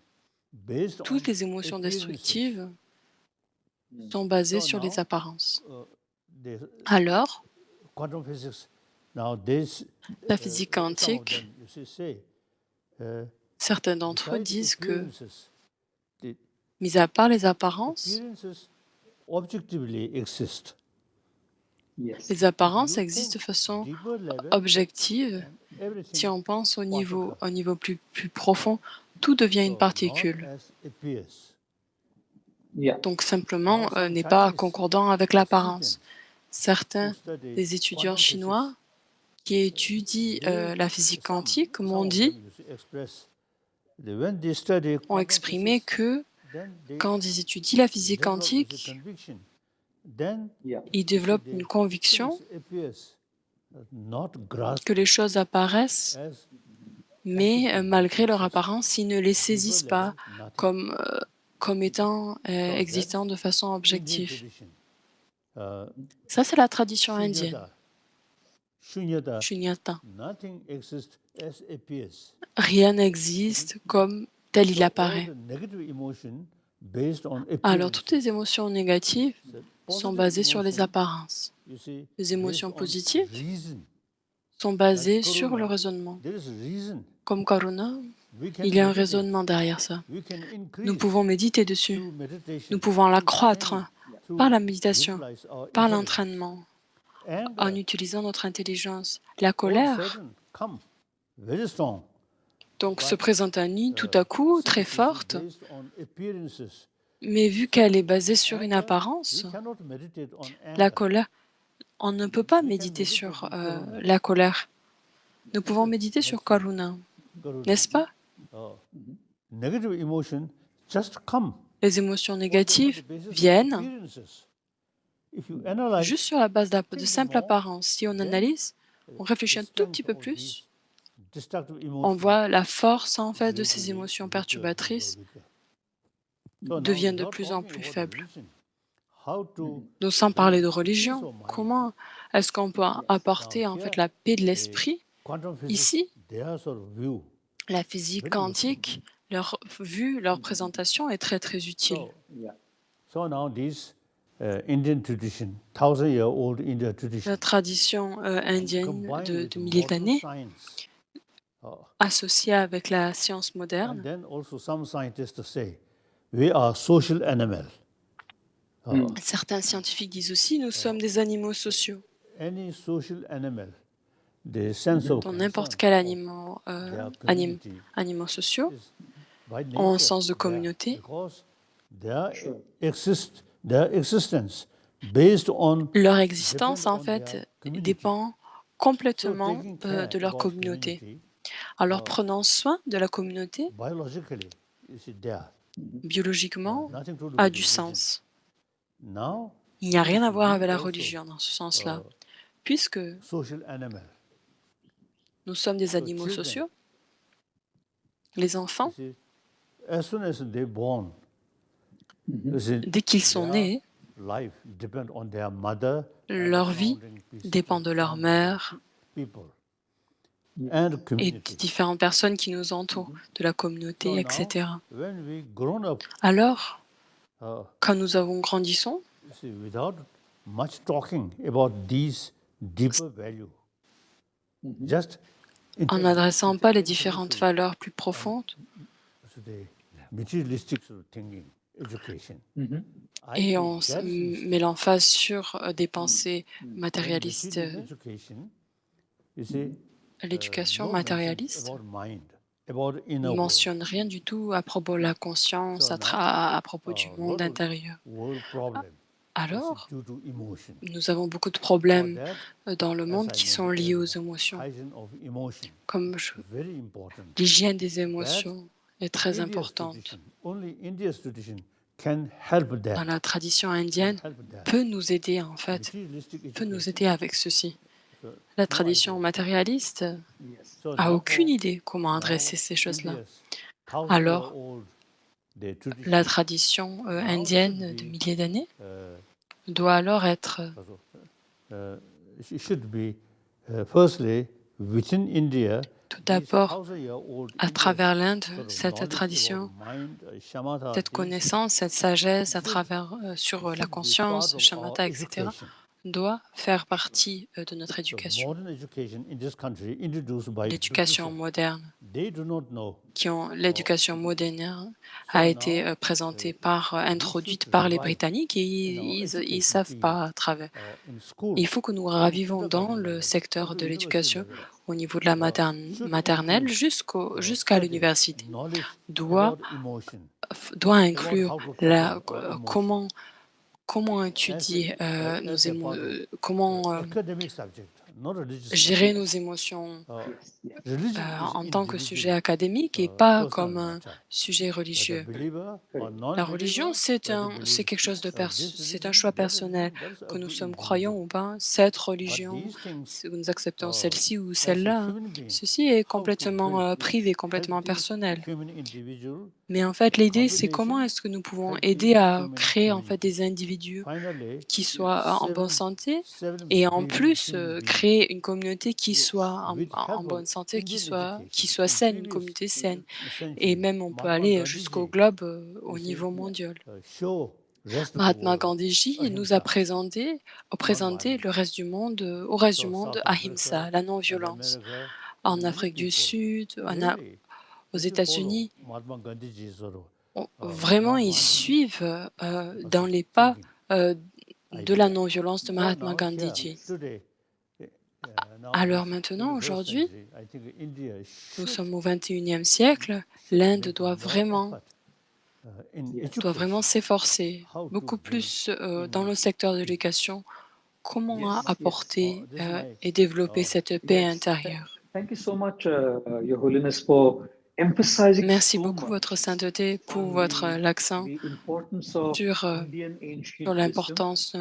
based on Toutes les émotions appearances. destructives sont basées So sur les now, apparences. the Alors, quantum physics, now this, la physique some of quantique, them, you say, certains d'entre eux besides disent que, appearances, the mis à part les apparences, appearances objectively exist. Yes. les apparences You existent de think façon deeper level, objective. everything Si on pense au niveau particle. plus profond, tout devient une So particule. not as appears. Yeah. Donc simplement Now some n'est pas Chinese concordant avec l'apparence. Certains who study des étudiants quantum chinois physics, qui étudient la physique quantique m'ont dit, when they study ont quantum exprimé physics, que then they quand ils étudient la physique develop the quantique, conviction. Then Yeah. ils développent the une conviction things appears not grasped que les choses apparaissent, as mais malgré leur apparence, ils ne les saisissent deeper level, pas nothing. comme étant that's existant de façon Indian objective. tradition. Ça, c'est la tradition indienne, Shunyata, Shunyata. nothing exists as appears. Rien n'existe comme tel il So all apparaît. the negative emotion based on Alors, appearances. toutes les émotions négatives The sont positive basées sur les emotion, apparences. you see, Les émotions based on positives reason. sont basées Like sur le karuna, raisonnement. there is reason. Comme Karuna, We can il y a un meditate. raisonnement derrière ça. We can increase Nous pouvons méditer dessus. through meditation, Nous pouvons through l'accroître training, through par la méditation, utilize our par intelligence. l'entraînement, And en utilisant notre intelligence. La all colère, sudden come very strong. donc, se présente à nous tout à coup, très Since it is forte, based on appearances, mais vu qu'elle est basée sur une anger, apparence, we cannot meditate on la anger. colère, on ne peut pas We can méditer meditate sur on karuna. la colère. Nous pouvons méditer sur Next one. Karuna, Karuna. n'est-ce pas? Negative emotion just come. Les émotions On négatives the basis of viennent appearances. If you analyze, juste sur la base de simples more, apparences. Si on then analyse, on réfléchit un the tout strength petit peu of plus, these destructive on emotions voit la force en fait de will ces be émotions weaker, perturbatrices weaker. So now deviennent de without plus en talking plus about faibles. religion, how to Donc sans parler de bring peace religion, of mind? comment est-ce qu'on peut apporter en fait la paix de l'esprit? Quantum physics, Ici, their sort of view. la physique Very quantique, leur vue, leur présentation est très très utile. So, Yeah. so now this Indian tradition, 1,000-year-old Indian tradition, La tradition indienne combined de with milliers modern d'années, science. associée avec la science And moderne, then also some scientists say, we are social animal. certains scientifiques disent aussi nous sommes des animaux sociaux. Any social animal, the sense of Dans n'importe concern quel of their animaux community sociaux is by ont un nature sens de there, communauté because their existence based on Leur existence, depend en on fait, their community. dépend So complètement taking care de leur about communauté. community, Alors, prenant soin de la communauté, biologically, is there, biologiquement, nothing to do a with du religion. sens. Now, Il n'y a rien à since voir we avec la also, religion dans ce sens-là, uh, puisque social animal, nous sommes des so animaux children, sociaux. Les you enfants, see, as soon as they born, you see, dès qu'ils sont their nés, life depend on their mother and the leur vie surrounding dépend de leur surrounding mère people and et community. des différentes personnes qui nous entourent, de la communauté, So now, etc. when we grown up, Alors, uh, quand nous avons grandissons, you see, without much talking about these deeper values, just en intellectual n'adressant pas les différentes valeurs plus profondes so the materialistic sort of thinking, education. I et feel en that is met l'emphase sur des pensées when matérialistes, material education, you see, l'éducation no mention matérialiste about mind, about inner ne world. mentionne rien du tout à propos de la conscience, So now, à propos du lot monde of intérieur. world problem is Alors, due to emotion. nous avons beaucoup de For problèmes that, dans le as monde I qui sont mentioned liés aux earlier, émotions. hygiene of emotion, Comme very important. l'hygiène des That émotions est très India's importante. tradition, only India's tradition can help Dans that. la tradition Can indienne, help that. peut nous aider en fait, Materialistic peut nous education, aider avec ceci. so La no tradition idea. matérialiste So a now aucune for idée comment adresser now ces choses-là. India's 1000 year Alors, old the la tradition tradition now indienne should de be milliers d'années uh, doit alors être should be firstly within India tout these d'abord 1000 year old à India's travers l'Inde, sort of cette knowledge tradition, about mind, shamatha, cette these connaissance, cette sagesse à should, travers sur la should be part conscience, of our shamatha, etc., education. doit faire partie de notre So éducation. modern education in this country introduced by L'éducation Britishers, moderne, they do not know. l'éducation moderne So a été now présentée we introduite should par les revive Britanniques et in our ils ne education savent field pas à travers. in school, Il faut que nous from ravivons dans kindergarten le level secteur to de university l'éducation level, au niveau de la should maternelle include jusqu'à study l'université knowledge doit, about emotion, doit about inclure how to tackle our emotion comment as étudier nos as a part of comment academic subject, not religious gérer subject. nos émotions Religion is en tant que sujet individual, académique et pas personal comme un matter. sujet Whether religieux. believer or La religion, non-believer, c'est whether quelque chose de this c'est un religion, choix that personnel. religion, that is Que up nous to sommes croyants individual. ou pas, cette But religion, these things, nous acceptons celle-ci ou as a celle-là, human being, ceci est how to complètement build privé, complètement healthy personnel. human individual, Mais en fait, l'idée, c'est comment combination, est-ce que nous pouvons healthy aider à human créer en fait community. des individus Finally, qui soient en bonne 7 santé 7 et en billion plus human beings créer une communauté qui soit with en help of bonne santé, Indian qui education soit in saine, une previous communauté saine. Et century. même on peut Mahatma aller jusqu'au Gandhi globe au you see, niveau mondial. Show rest of the Mahatma world Gandhiji nous a ahimsa, présenté non-violence. le reste du monde, au reste du So monde, South Ahimsa, Africa la and non-violence. America, En many Afrique du people Sud, really aux if you follow États-Unis, Mahatma Gandhi's sort of vraiment ils non-violence suivent dans les pas thinking de la idea. non-violence de So Mahatma now here Gandhiji. today, now Alors this maintenant, 21st aujourd'hui, century, I think India nous should sommes au 21e siècle, l'Inde make doit more vraiment effort in doit vraiment education, s'efforcer how to beaucoup build plus dans le inner secteur de peace. l'éducation, comment Yes, apporter This is my et développer cette paix yes. intérieure. Thank you so much, Your Holiness, for emphasizing Merci so beaucoup, Votre much Sainteté, pour on l'accent the importance of sur, Indian ancient sur wisdom l'importance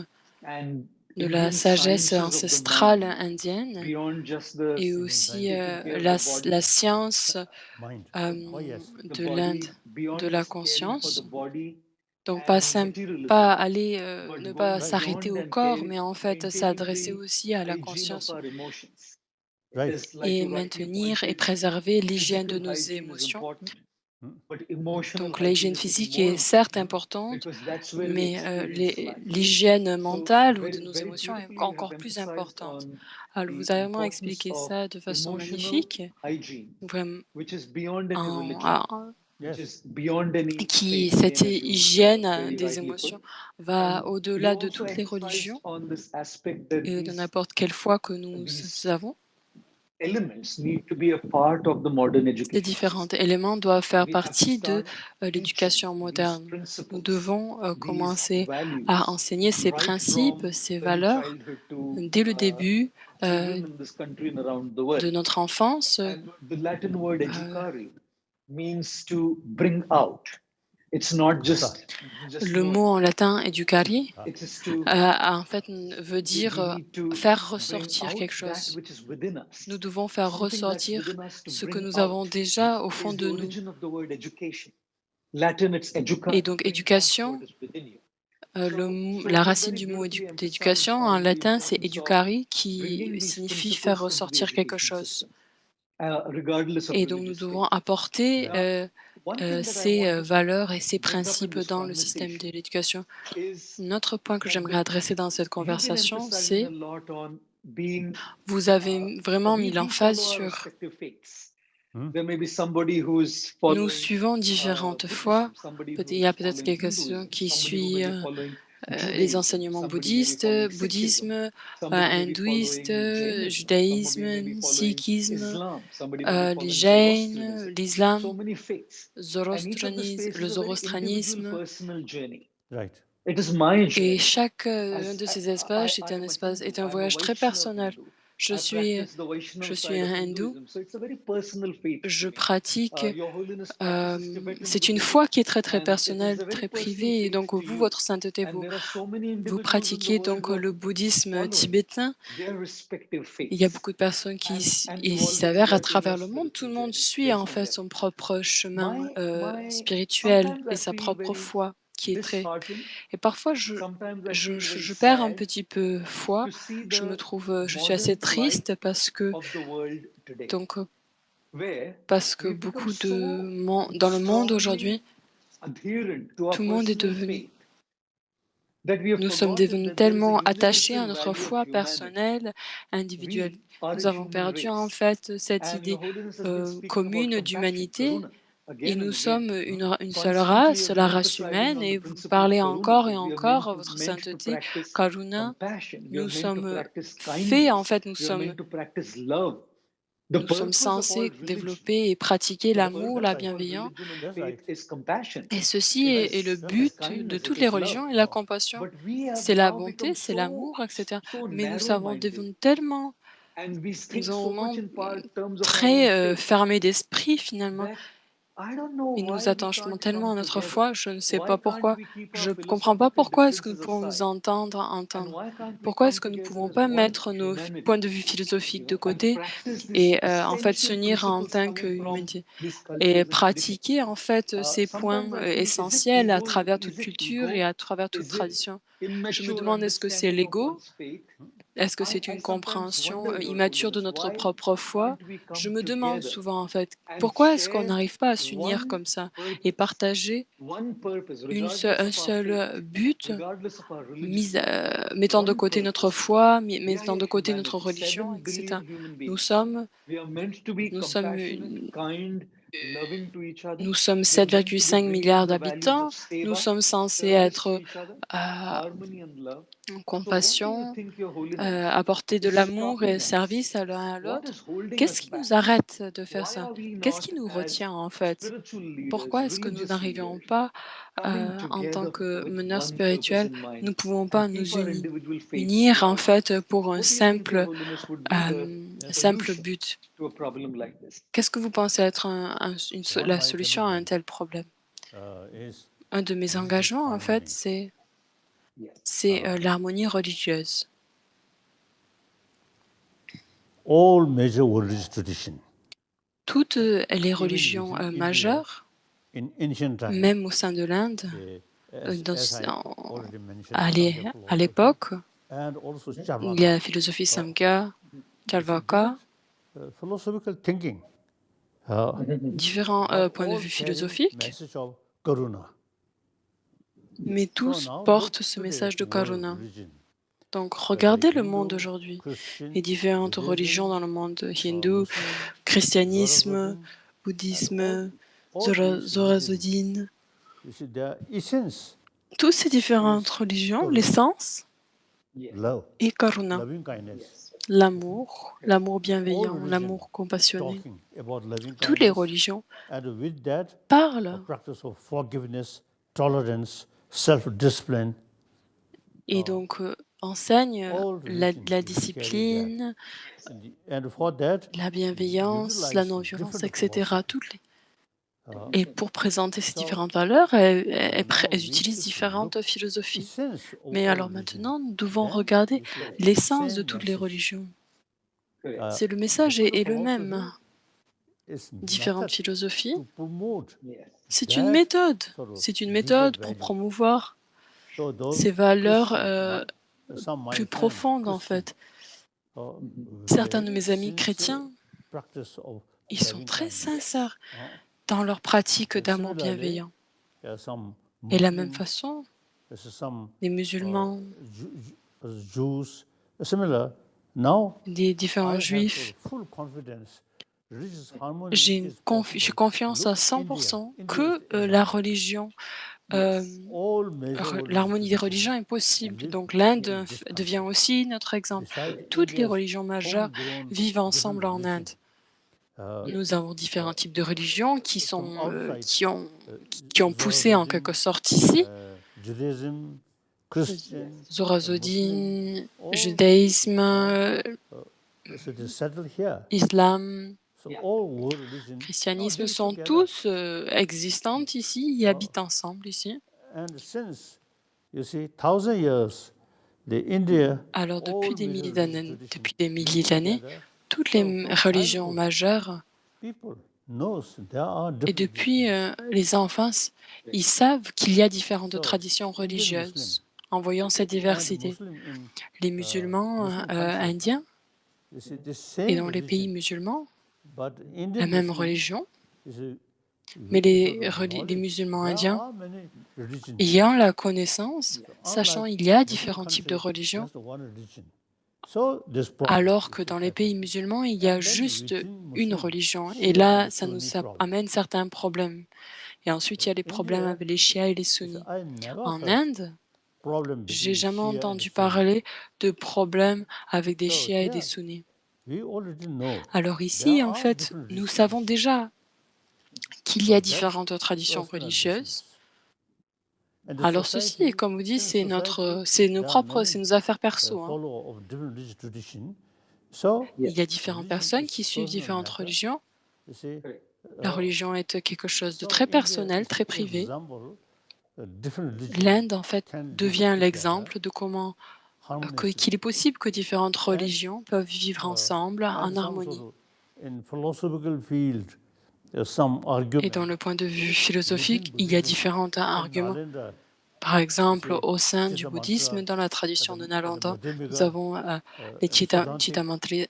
and de la Indian sagesse sciences of the ancestrale mind indienne beyond just the et aussi taking care of the body, la science Mind. Oh yes. the de l'Inde, body, beyond de la just caring for the conscience. body Donc and pas materialism, aller, but ne going pas Right. s'arrêter beyond au and corps, mais en fait maintaining s'adresser the aussi à la hygiene of conscience our emotions. It Right. is like et you rightly maintenir et pointed, préserver l'hygiène de physical nos hygiene is émotions. important, but emotional Donc hygiene l'hygiène is even physique more est certes important importante, because that's where we mais experience life. l'hygiène So mentale ou de very, nos very émotions est beautifully you have encore plus emphasized importante. on Alors the vous avez vraiment importance expliqué of ça de façon emotional magnifique, hygiene, vraiment, which is beyond any en- religion, en- which Yes. is beyond any qui faith cette name, as you hygiène very des rightly put. émotions va And au-delà you de also toutes les emphasized religions on this aspect that et de n'importe quelle foi que nous these avons. elements need to be a part of the modern Ces education différents system. éléments doivent faire We have to partie de start l'éducation teaching these moderne. Nous principles, devons these commencer à values, enseigner ces right principes, from ces early valeurs childhood to dès le début children in this country and around the de world. notre enfance. And the Latin word educare means to bring out. It's not just Le mot en latin educari it is to en fait veut we dire need to faire bring ressortir out quelque that chose. which is within us. Nous devons faire Something that's ressortir within us to ce que bring nous avons out déjà au fond is the de nous. origin of the word education. Latin, it's educare. Et donc Bring out éducation, what is within you. la racine du mot d'éducation en latin, c'est educari, qui Bringing these signifie faire principles into the ressortir quelque education chose. system, regardless of Et donc nous religious devons faith. apporter One thing that I ces want to valeurs et ces bring up in principes this dans le système de conversation l'éducation. is Un autre point que that j'aimerais adresser dans cette you've been conversation, emphasizing c'est a lot on being vous avez vraiment mis we l'emphase follow our sur respective faiths. There may be somebody who's following nous suivons différentes foi. Buddhism, somebody Il y a who's peut-être following quelqu'un Hinduism, qui somebody who suit may be following les Judaism, enseignements somebody may be bouddhistes, following Sikhism, bouddhisme, somebody may be hindouiste, following Jainism, somebody may be judaïsme, following sikhisme, Islam, somebody may be les following jains, Zoroastrianism. l'islam, So many faiths. And each of the le spaces is a very individual zoroastrianisme. personal journey. Right. It is my Et journey. chaque As de ces I espaces am a est Hindu, un I'm a voyage très Vaishnava personnel. Hindu. Je I suis, practice the Vaishnava je suis side un of hindou. Hinduism. So it's a very personal faith Je to me. pratique. Your Holiness practices Tibetan C'est une Buddhism. foi qui est très très And it is personnelle, a very très personal privée. Et faith donc to vous, you. votre sainteté, And there are so many vous individuals in the pratiquez world donc who are le bouddhisme following tibétain. their respective Il y a faiths. beaucoup de personnes qui And il evolving s'avère à together in travers their le monde, tout spiritual le monde journey, suit their en fait journey. son propre chemin My spirituel sometimes et I sa feel propre very foi qui est très. disheartened. Et parfois, Sometimes I feel very je perds un sad petit peu foi. to see Je me the trouve, je suis assez modern plight triste parce que of the world today, donc where parce que we've become beaucoup de so dans le monde strongly aujourd'hui, adherent to our tout le monde est personal devenu. faith that we have Nous sommes forgotten devenus that there is a tellement attachés à universal notre value of foi humanity. personnelle, individuelle. We are Nous a avons human perdu en race. fait cette And idée Your Holiness has been speaking about commune compassion, d'humanité. karuna, Et again nous and again. sommes une seule Constantly race, you've la been race emphasizing humaine, on et the vous principle of parlez karuna, encore et that we are encore votre meant to sainteté, practice Karuna. compassion. We Nous are meant to sommes practice faits, en kindness. fait, nous We are meant sommes, to practice love. The nous sommes purpose of all censés religion, développer et pratiquer the l'amour, la purpose of all bienveillance. religion and That's faith right. is compassion. Et ceci It est le is but de kindness, toutes it les is love. religions et la compassion. But we have C'est la now bonté, become c'est l'amour, etc. so Mais nous avons narrow-minded, devenu tellement, and we think nous so avons much in terms of our own très faith fermés d'esprit finalement. that I don't know Et nous why we attachons can't tellement à come notre together. foi, je ne sais Why pas can't pourquoi. we keep Je our ne comprends pas philosophical pourquoi est-ce que nous differences pouvons nous aside? entendre. And why can't we Pourquoi come est-ce que nous ne together pouvons as pas one mettre nos humanity, points de vue philosophiques de and côté practice these et en fait s'unir en essential tant principles coming from qu'humanité these et cultures and pratiquer traditions? en fait ces points Sometimes I think, essentiels à travers toute culture et à travers toute Is it tradition. Je me immature demande, est-ce que c'est understanding of l'ego? one's faith? Est-ce que I c'est une sometimes compréhension wonder, Your immature de Holiness, notre why propre foi? can't we Je come me demande together souvent en fait, and pourquoi est-ce qu'on share n'arrive pas à s'unir one comme ça et purpose, partager regardless un of our seul faith, but, regardless of our religious belief, mettant de one côté notre purpose. foi, We are mettant de your côté notre humanity, religion, 7 etc. billion human Nous beings. sommes, We are meant to be nous sommes, compassionate, kind, loving to each other. nous sommes We are meant to be 7,5 bringing milliards the values d'habitants. of Nous seva, sommes censés service to être each other, en harmony and love. So what do you compassion, think, Your Holiness, apporter de is l'amour et stopping us? service à l'un à What l'autre? is holding Qu'est-ce us qui back? nous arrête de faire Why ça? are we Qu'est-ce not, qui nous as retient en fait? spiritual Pourquoi leaders, est-ce que nous religious n'arrivions leaders, pas, coming en tant together que with meneurs one purpose spirituels, in nous ne mind pouvons and pas nous keep our individual faiths unir en to fait pour un What do you think, Your simple, Holiness, would be the simple solution but? to a problem like this? Qu'est-ce que vous pensez être la my solution à un commitment tel problème? Is Un de mes religious engagements en fait, harmony. c'est l'harmonie religieuse. All major religious traditions Toutes les even religions within India, majeures, in ancient times, même au sein de l'Inde, as I en- already mentioned, à Samkhya à philosophy, l'époque, and also il y a Charvaka. la philosophie Samkhya, Charvaka, Philosophical thinking, différents but points de all vue carrying philosophiques, message of Karuna. mais So tous now portent look ce to the message de world Karuna. religion, Donc whether regardez le Hindu, monde aujourd'hui, Christian, les différentes Buddhism, religions dans le monde, hindu, Muslim, christianisme, Zoroastrianism, and bouddhisme, all these religions, zorazodine, you see, their essence, toutes ces différentes religions, Karuna. l'essence Yes. love, est Karuna, loving kindness. l'amour, l'amour all bienveillant, religion l'amour compassionné. talking about loving Toutes les kindness, religions and with that, a parlent practice of forgiveness, tolerance, self-discipline. et donc enseignent All la religions carry that. discipline, And for that, la bienveillance, la utilize non-violence, different etc. philosophy. Toutes les... Uh, Et pour présenter ces So, différentes valeurs, elles now we utilisent just différentes look philosophies. essence of Mais all alors religion. maintenant, nous devons Then regarder you see l'essence de same toutes les message. religions. Uh, C'est le message est le different même. philosophy is Différentes method philosophies, to promote c'est une that méthode. sort of C'est une deeper méthode pour value. promouvoir So those ces valeurs Christians, some my plus friends, profondes en Christian, fait. Certains de very mes amis sincere chrétiens, practice of ils sont loving très kindness. sincères Uh, dans leur pratique d'amour Similarly, bienveillant. some Et de la même Muslims, façon, some les musulmans, Jews, similar. Now, des I différents have juifs, full confidence. Religious harmony j'ai is possible. confiance à Look, 100% India que is the la example. religion, euh, All major religious l'harmonie des traditions religions est possible. live Donc l'Inde in this devient country. aussi notre exemple. Beside Toutes les India's religions majeures homegrown vivent different ensemble en religion, Inde. Nous avons différents types de religions qui from sont, outside, qui ont poussé en quelque sorte ici. Judaism, Christian, Zorazodine, all judaïsme, so they settle here. islam, So all world religion christianisme live sont together. tous existantes ici et habitent ensemble ici. And since you see 1,000 years, the India Alors depuis all des major milliers religious d'années, traditions depuis des live milliers d'années, together. toutes les So from religions childhood, majeures people knows there are et different depuis religions. les enfances, ils savent qu'il y a différentes So, traditions Indian religieuses. Muslim En voyant cette and diversité, Muslim in les musulmans Muslim countries, indiens you see the et same dans les pays religion, musulmans, but la Indian même Muslim religion, is a mais with the sort of les knowledge. musulmans There indiens, are many religions. ayant la connaissance, sachant Unlike il y a Muslim différents types de countries, religions, just one religion. So this problem alors que is dans les happening. pays musulmans, il y a And then juste within une Muslim, religion. Shia Et là, and ça nous Sunni problem. amène certains problèmes. Et ensuite, il y a les problèmes India, avec les chiites et les is sunnis. I never En heard Inde, problem j'ai between jamais Shia and entendu Sunni. parler de problèmes avec des So chiites et des here sunnis. we already know Alors there ici, en are fait, different nous religions. savons déjà qu'il y a So that's différentes traditions personal religieuses. business. And the Alors ceci, society, comme vous dites, since c'est nos there are propres, c'est many nos affaires perso. follow of different religious tradition. So Il y a différentes religion personnes is qui suivent personal différentes matter. religions. You see, La religion est quelque chose de so très India personnel, is très an privé. example, different religions L'Inde, en fait, can live devient together l'exemple de comment harmoniously. qu'il est possible que différentes And religions peuvent vivre ensemble en and some harmonie. sort of in philosophical field, some Et argument. dans le point de vue philosophique, Within il y a Buddhism, différents in arguments. Nalanda, Par exemple, say, au sein du Chitta bouddhisme, Mantra, dans la tradition de at the Nalanda, nous Madhyamika, avons les and Siddhantic, all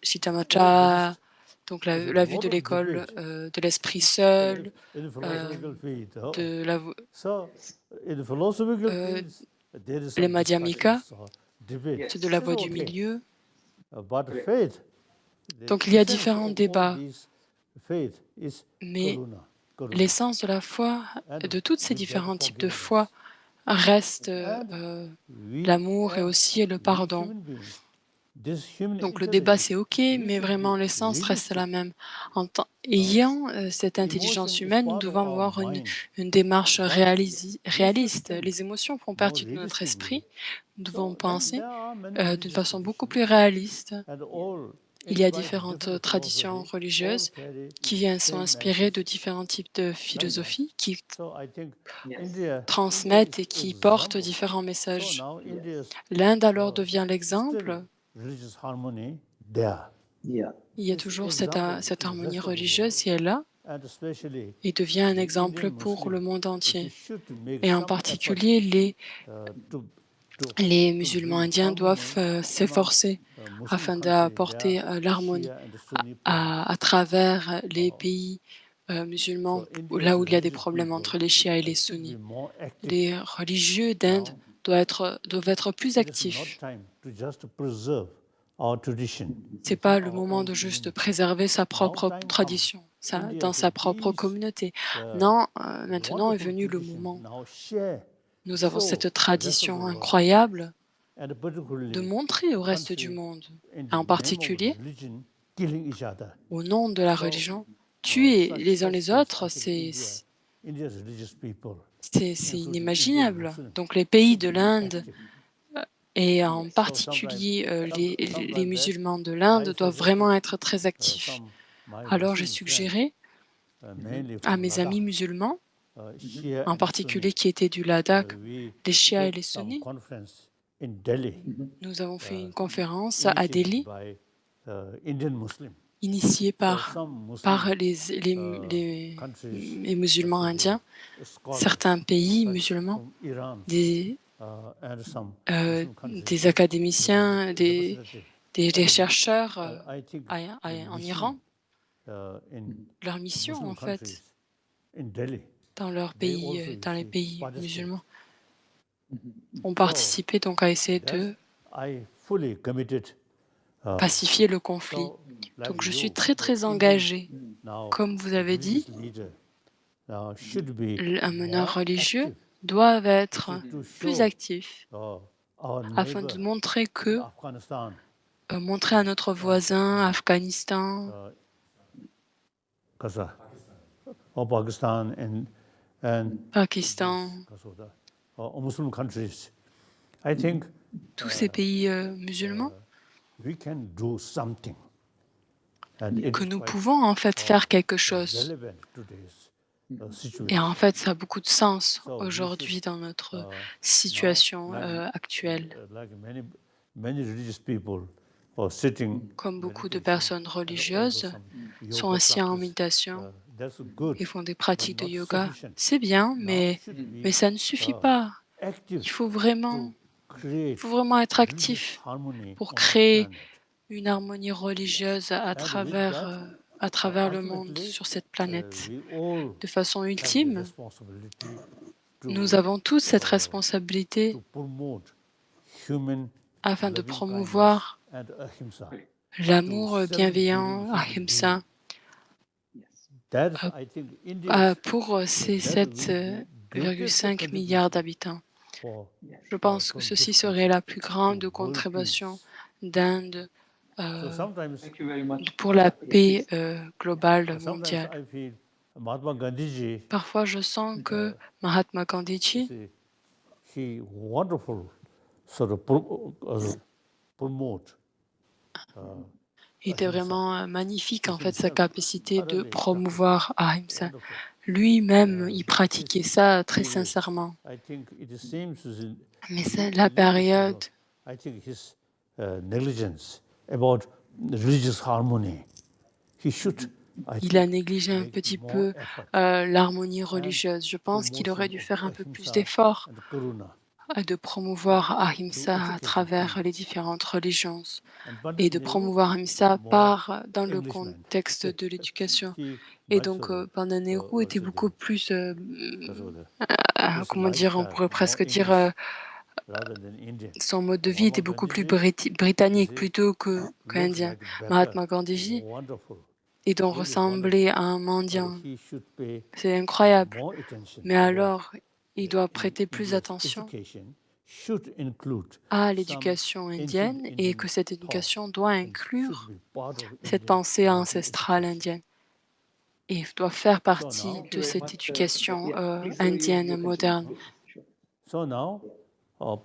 Chittamatra, Buddhist. donc There's a la vue lot de of l'école debate de l'esprit seul, in philosophical field. de la, So in philosophical euh, fields, there is les some Madhyamika, discussions or debate. de la voie It's du okay. milieu. But faith, the Donc il y a essence différents of all débats, these faith is mais karuna. l'essence de la foi, And de tous ces with that différents types de forgiveness. foi, reste And we l'amour et and aussi le we pardon. human beings, this human Donc le débat intelligence, c'est ok, we mais should vraiment be l'essence reste la realistic. même. Ayant cette intelligence Emotion is humaine, nous part of devons our avoir mind. une démarche But we réaliste. should think Les émotions font more partie de notre realistically. esprit. Nous So devons then penser there are many d'une religious façon beaucoup traditions, plus réaliste. and all Il y a inscribe différentes different traditions philosophy, all religieuses carry qui sont same inspirées message. de différents types de philosophies qui So I think India transmettent is et qui portent example. différents So messages. now India's L'Inde alors devient l'exemple. still religious harmony there. Yeah. Il y a It's toujours example cette to the harmonie rest of the religieuse world. qui est là And especially et devient un the exemple Indian pour le Muslim, monde if entier. we should make Et en some effort particulier, to les musulmans bring indiens doivent harmony s'efforcer among Muslim afin countries, d'apporter there l'harmonie Shia and the Sunni problem. à travers les pays musulmans, So India's là où il y a des religious problèmes people entre les chiites et les should be sunnis. more active Les religieux d'Inde now. doivent être plus It is not actifs. time to just preserve our tradition. C'est pas le moment de juste préserver sa propre tradition, dans sa propre communauté. Non, maintenant est venu le moment. Now share. Nous avons Show cette the rest of tradition the world. incroyable. and de particularly montrer au reste du countries monde, in the en name of particulier religion killing each other. au nom de la So, religion, tuer such les uns such les things, I autres, think India's religious people, c'est including Indian inimaginable. Muslims, Donc les pays should de be l'Inde, active. et en Yes. So particulier les sometimes that musulmans de I l'Inde, doivent suggested vraiment être très actifs. some my Alors j'ai Muslim friends, suggéré mainly à from mes amis Ladakh, musulmans, Shia en and particulier Sunni, qui étaient du Ladakh, we les chiites et took les some sunnis, conference in Delhi, nous avons fait uh, une conférence à initiated Delhi, by Indian Muslim. initiée So par some Muslim countries, les musulmans also indiens, the scholars, certains pays such musulmans, from Iran, des and some Muslim countries, des académiciens, des representatives. chercheurs I think the en mission, Iran, in leur mission Muslim en fait, countries in Delhi, dans leur they pays, also, dans les you see, pays participate. musulmans, ont participé donc à essayer de I fully committed. pacifier le conflit. So, like Donc je you, suis très très Indian engagé. now Comme vous avez dit, religious leader should be un meneur more religieux active doit être to plus show actif our afin neighbor de montrer que, Afghanistan, montrer à notre voisin, Afghanistan, Pakistan and Pakistan, Muslim countries. I think tous ces pays musulmans, we can do something. And it que is nous quite pouvons en fait faire quelque chose. relevant to today's Et situation. en fait, ça a beaucoup de sens So we aujourd'hui should, dans notre now, situation like actuelle. like many religious people are sitting Comme beaucoup de meditation personnes and religieuses also some sont yoga assis en practice. méditation That's good, et font des but pratiques de not yoga. sufficient. C'est bien, Now mais should be ça ne suffit pas. active Il faut to vraiment create être religious actif harmony pour on the créer planet. une harmonie religieuse à And with that, travers le monde, ultimately, sur cette planète. we all De façon have the ultime, responsibility nous to, avons tous cette responsabilité to promote human afin de loving promouvoir kindness and ahimsa. l'amour to bienveillant, self-giving human ahimsa, That's, I think, India's pour ces that will be greatest 7,5 milliards contribution d'habitants. for, Je pense que from ceci this serait la country plus to grande world contribution peace. d'Inde So sometimes, Thank you very much. pour la paix globale sometimes mondiale. I feel Mahatma Gandhi Parfois, je sens que Mahatma Gandhiji he wonderful sort of promote. était vraiment magnifique, en fait, sa himself capacité de thoroughly promouvoir Ahimsa. Wonderful. Lui-même, il pratiquait ça très sincèrement. I think it seems Mais c'est la période, I think his negligence about religious harmony. He should. il a négligé un make petit more peu effort l'harmonie religieuse. Je pense qu'il aurait dû faire un peu plus d'efforts and karuna. de promouvoir Ahimsa à educate travers the les différentes religions And et de Pandit promouvoir Ahimsa more dans le Englishman. contexte de l'éducation. He Et much donc, sort of, Pandit Nehru était also beaucoup the- plus, sort of comment dire, on lifestyle, pourrait presque more dire, English rather than Indian. son mode de vie était beaucoup plus Gandhiji, britannique you see, plutôt looks qu'indien. like better, Mahatma Gandhiji wonderful. est donc Really ressemblé à un But mendiant. he should pay C'est incroyable. more attention Mais about alors, il doit prêter plus India's attention education should include à some l'éducation ancient indienne et Indian que cette thought éducation doit and should inclure be part of cette Indian pensée modern ancestrale education. indienne et doit faire partie now- de cette éducation Please, sir, indienne you continue. moderne. Sure. So now,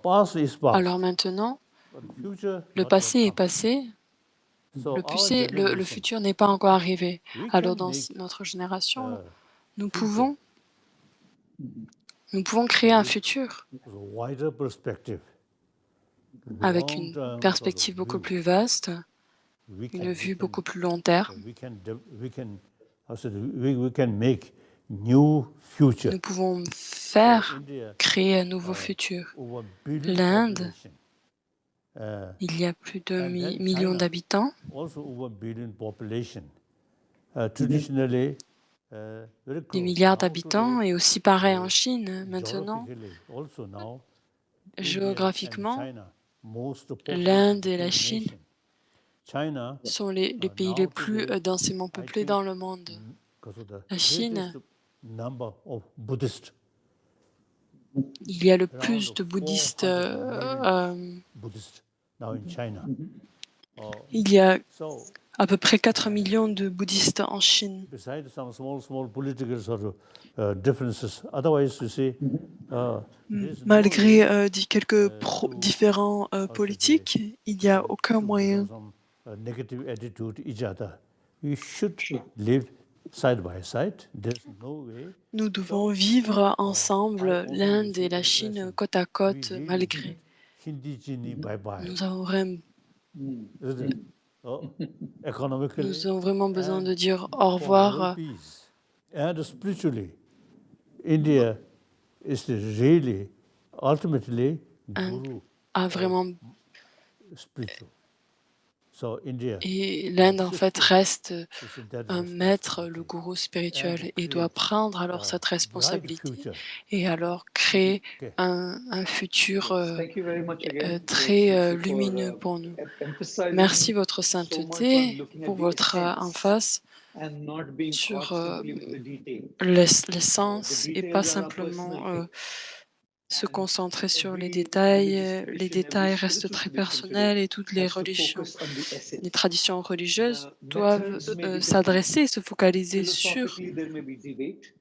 past is past. Alors maintenant, but future le not passé yet est come. passé, So le our le generation, futur n'est pas encore arrivé. we Alors can dans make, notre génération, uh, nous future pouvons créer un futur with a wider perspective, avec une long-term perspective sort of beaucoup view. plus vaste, We une can- vue we beaucoup can- plus long terme. we can make new future. Nous pouvons faire, India, créer un nouveau futur. over billion L'Inde, population. il y a plus de And then millions China. d'habitants, Also over billion population. Traditionally, very des close. milliards Now d'habitants, today, et aussi pareil en Chine maintenant. geographically, also now, India and Géographiquement, China, most populous l'Inde et la two Chine nations. China, sont les pays les plus densément peuplés dans le monde. because of the La Chine greatest number of Buddhists. Il y a le around plus de bouddhistes, 400 million Buddhists now in China. il y a So, à peu près 4 millions de bouddhistes en Chine. besides some small political sort of differences, otherwise you see, there's no Malgré way quelques to, différents how should I say, politiques, il n'y a aucun to moyen. some negative attitude to each other. We should Sure. live side by side. There's no way. Nous devons vivre I ensemble, also l'Inde et received la a Chine, blessing. côte à We côte, really malgré. need Hindi Chini bye bye. Nous avons vraiment, Isn't it? Economically nous avons vraiment besoin and de dire au for revoir. world peace and spiritually, India is really ultimately guru A vraiment, spiritual. So India et l'Inde en fait reste is in that un maître, le responsibility gourou spirituel, and et doit create prendre alors a cette bright responsabilité future. et alors créer Okay. un futur Yes, thank you very much again, très Excellency, for lumineux pour nous. emphasizing Merci votre so much on sainteté looking pour at the votre essence emphase and not being sur caught simply with the detail. l'essence The et pas details are our simplement personal thing. se And concentrer sur les every détails. religious Les tradition, every détails restent spiritual très tradition today personnels et toutes les has to religions, focus on the les essence. traditions religieuses The doivent methods may be different. s'adresser et se focaliser Philosophically, there may be debate,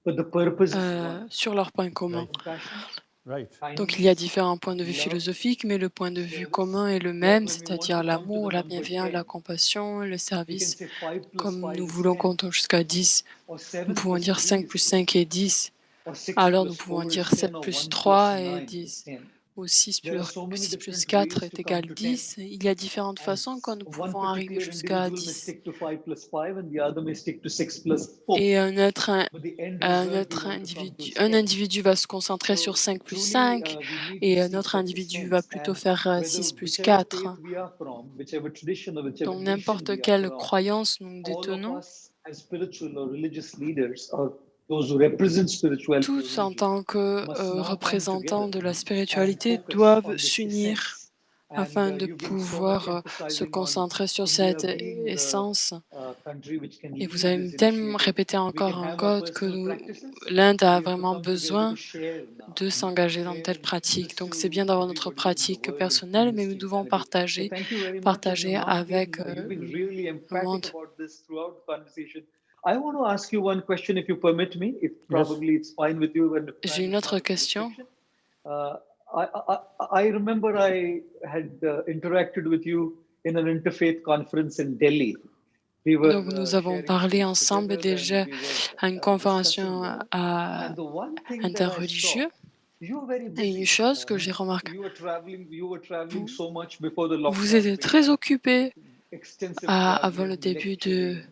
but the purpose is one. sur leurs points communs. Compassion, Right. Donc il y a kindness, différents points de vue love, philosophiques, mais le point de vue service. commun est le Like même, when we want c'est-à-dire to come to l'amour, the la number bienveillance, 10, la compassion, le we can service. say 5 plus Comme 5 nous is voulons 10, compter jusqu'à 10, or nous 7 pouvons plus dire 3 5 is plus 10, 5 est 10. or 6 Alors nous plus pouvons 4 dire is 10, 7 or plus 1 plus 3 est 9 is 10. 10. Ou 6 There plus, are so many 6 plus different 4 ways est to come égal to 10. 10. Il y a différentes And façons quand nous one pouvons arriver particular jusqu'à individual may 10. stick to 5 plus 5, and the other may stick to 6 plus 4. Et un autre, But the end result we want to come to is 10. individu va se concentrer sur So 5 plus truly, 5 we need to et un seek autre that individu va essence, plutôt and faire whether 6 plus whichever 4. faith we are from, whichever tradition or whichever Donc nation n'importe we are quelle from, croyance nous all of détenons, us as spiritual or religious leaders, or those who represent spirituality or tous en religion, tant que must now come représentants together de la and spiritualité focus doivent on this s'unir essence. afin And de you've been so much pouvoir se emphasizing on concentrer sur India cette being the essence. country which can Et lead vous avez this tellement initiative. répété We can encore have our encore que personal practices. l'Inde a We have to vraiment come together to besoin share now, de s'engager dans share telle and give pratique. this Donc to c'est bien d'avoir notre everybody in the pratique world, personnelle, including mais this nous devons Christianity. So partager, thank you very much, and partager you've not been, avec you've been really le monde. emphatic about this throughout the conversation. I want to ask you one question, if you permit me. If Yes. probably it's fine with you, and J'ai une autre question. I remember I had interacted with you in an interfaith conference in Delhi. We were Donc nous avons sharing parlé space ensemble together, déjà and we were à une discussing conférence there. And the one thing that I interreligieux. saw, you were very Et une busy. chose que j'ai remarquée, You were traveling vous, so much before the vous lockdown étiez très began. occupé Extensive avant le traveling, début lecturing.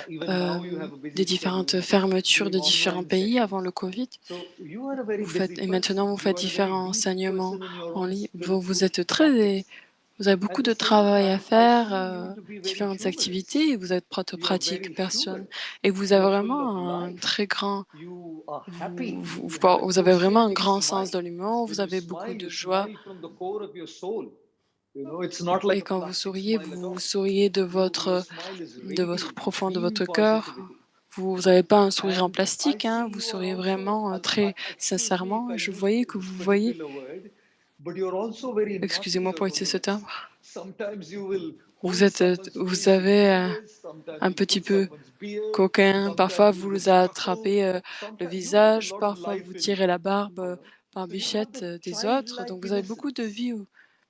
Even now you have a busy des différentes schedule, fermetures de doing différents online pays sessions. avant le Covid. So you are a very Vous faites, busy et maintenant, vous person. You faites are a very différents deep enseignements person in your en own ligne. Vous spiritual êtes practice. vous avez At beaucoup the de same travail à time, I faire, see you to be very différentes activités, humorous. et vous êtes votre You are pratique very personnelle. humorous. Et vous You avez are full of vraiment un life. très grand, You are happy. vous, You have an vous avez vraiment un oceanic grand sens de smile. l'humour, When vous you avez beaucoup smile, de you joie. smile from the core of your soul. You know, it's not like Et a quand vous plastic souriez smile at all. de Your votre, smile is de votre radiant, profond, de beam votre cœur. positivity. Vous n'avez pas un sourire en And I plastique, hein, see vous you are souriez also, vraiment très excuse me if sincèrement. I Je use voyais que this vous voyez, particular word, but you're also very naughty excusez-moi or pour utiliser ce terme, humorous. Sometimes you will vous hold someone's vous face with avez fingers, sometimes un you'll petit pull peu someone's beard, coquin, parfois sometimes you vous will chuckle, attrapez le sometimes you have a visage, lot of parfois life vous in you, tirez la barbe you know. par So you have bichette the des autres, childlike donc vous avez beaucoup de innocence. vie.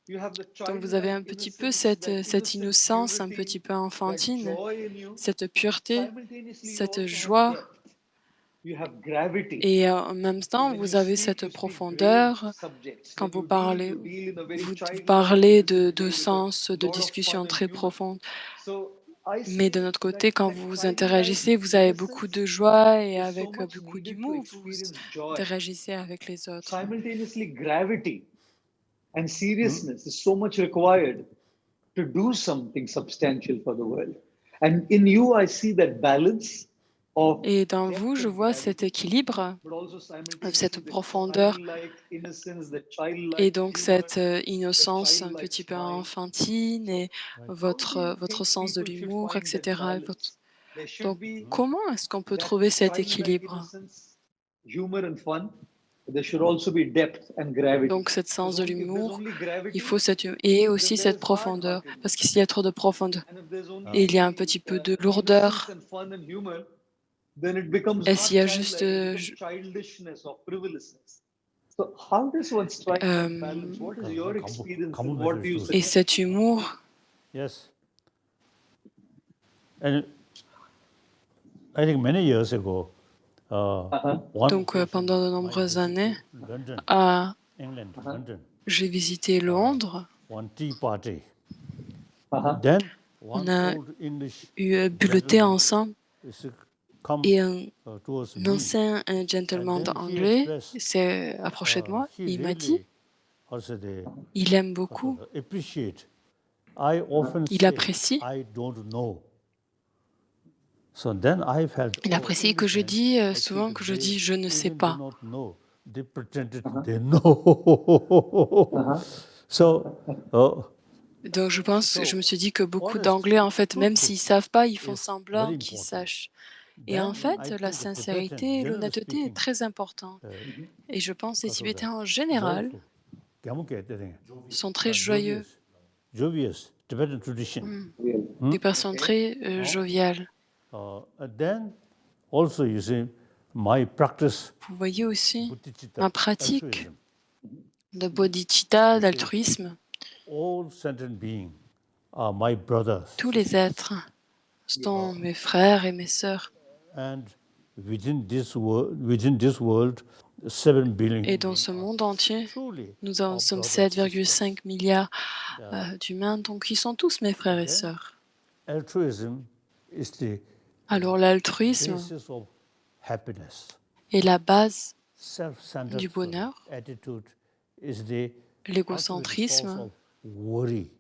You have the Donc vous avez childlike un petit peu innocence, that cette innocent innocence un purity, petit peu that enfantine, joy in you. cette pureté, Simultaneously, you cette also have joie, depth. You have gravity. et en même So temps when vous you avez speak cette grave profondeur. subjects. Quand When vous you deal, parlez, you deal in a very vous childlike, parlez innocent de way with a sens, de lot of fun discussions and très humor. profondes. So I Mais de see notre côté, quand that vous childlike interagissez, vous avez beaucoup de innocence joie et is so avec much beaucoup needed to d'humour, vous experience joy. interagissez avec les autres. Simultaneously, gravity and seriousness is so much required to do something substantial for the world. And in you, I see that balance of Et dans depth vous, je and vois cet gravity, équilibre, but also cette simultaneously the profondeur childlike innocence, the et childlike donc humor, cette the innocence un childlike petit peu smile. enfantine et So how do you votre think sens de people should l'humour, find that etc. balance? There should Donc be comment est-ce qu'on peut that trouver cet childlike équilibre? innocence, humor and fun, there should also be depth and gravity. Donc, cette sens de If there's l'humour, only gravity, il faut et aussi then cette there's profondeur. hard-heartedness. Parce qu'ici, il y a trop de profondeur. And if there's only Et il y a un petit peu de lourdeur. innocence and fun and humor, then it becomes Et not s'il y a childlike, juste it becomes childishness or frivolousness. So how does one strike that balance? What is your experience and what do you et suggest? cet humour, Yes. And I think many years ago, one donc person pendant de I nombreuses visited années, London, à- London, j'ai visité Londres. one tea party. Uh-huh. Then On one a old English bu le thé gentleman ensemble is to come et un towards me. ancien gentleman And then he anglais expressed, s'est approché de moi he et il m'a dit really also they il aime beaucoup, appreciate. I often il say apprécie. I don't know. So then I felt Il apprécie que je dis souvent que je dis je ne sais pas. not know. They pretended they know. So Donc je me suis dit que beaucoup d'Anglais, en fait, même s'ils savent pas, ils font semblant qu'ils sachent. Et en fait, la sincérité et l'honnêteté est très importante. Et je pense que les Tibétains en général sont très joyeux, jovious Tibetan tradition. des personnes très joviales. And then also you see my practice Vous voyez aussi bodhicitta, ma pratique altruism. de bodhicitta, d'altruisme. All sentient beings are my brothers. Tous les êtres sont mes frères et mes sœurs. And within this world, 7 billion. Et dans ce monde entier, Truly, nous sommes 7,5 milliards d'humains, donc ils sont tous mes frères et sœurs. altruism is the Alors l'altruisme basis of happiness. est la base Self-centered du bonheur. attitude is the L'égocentrisme source of worry.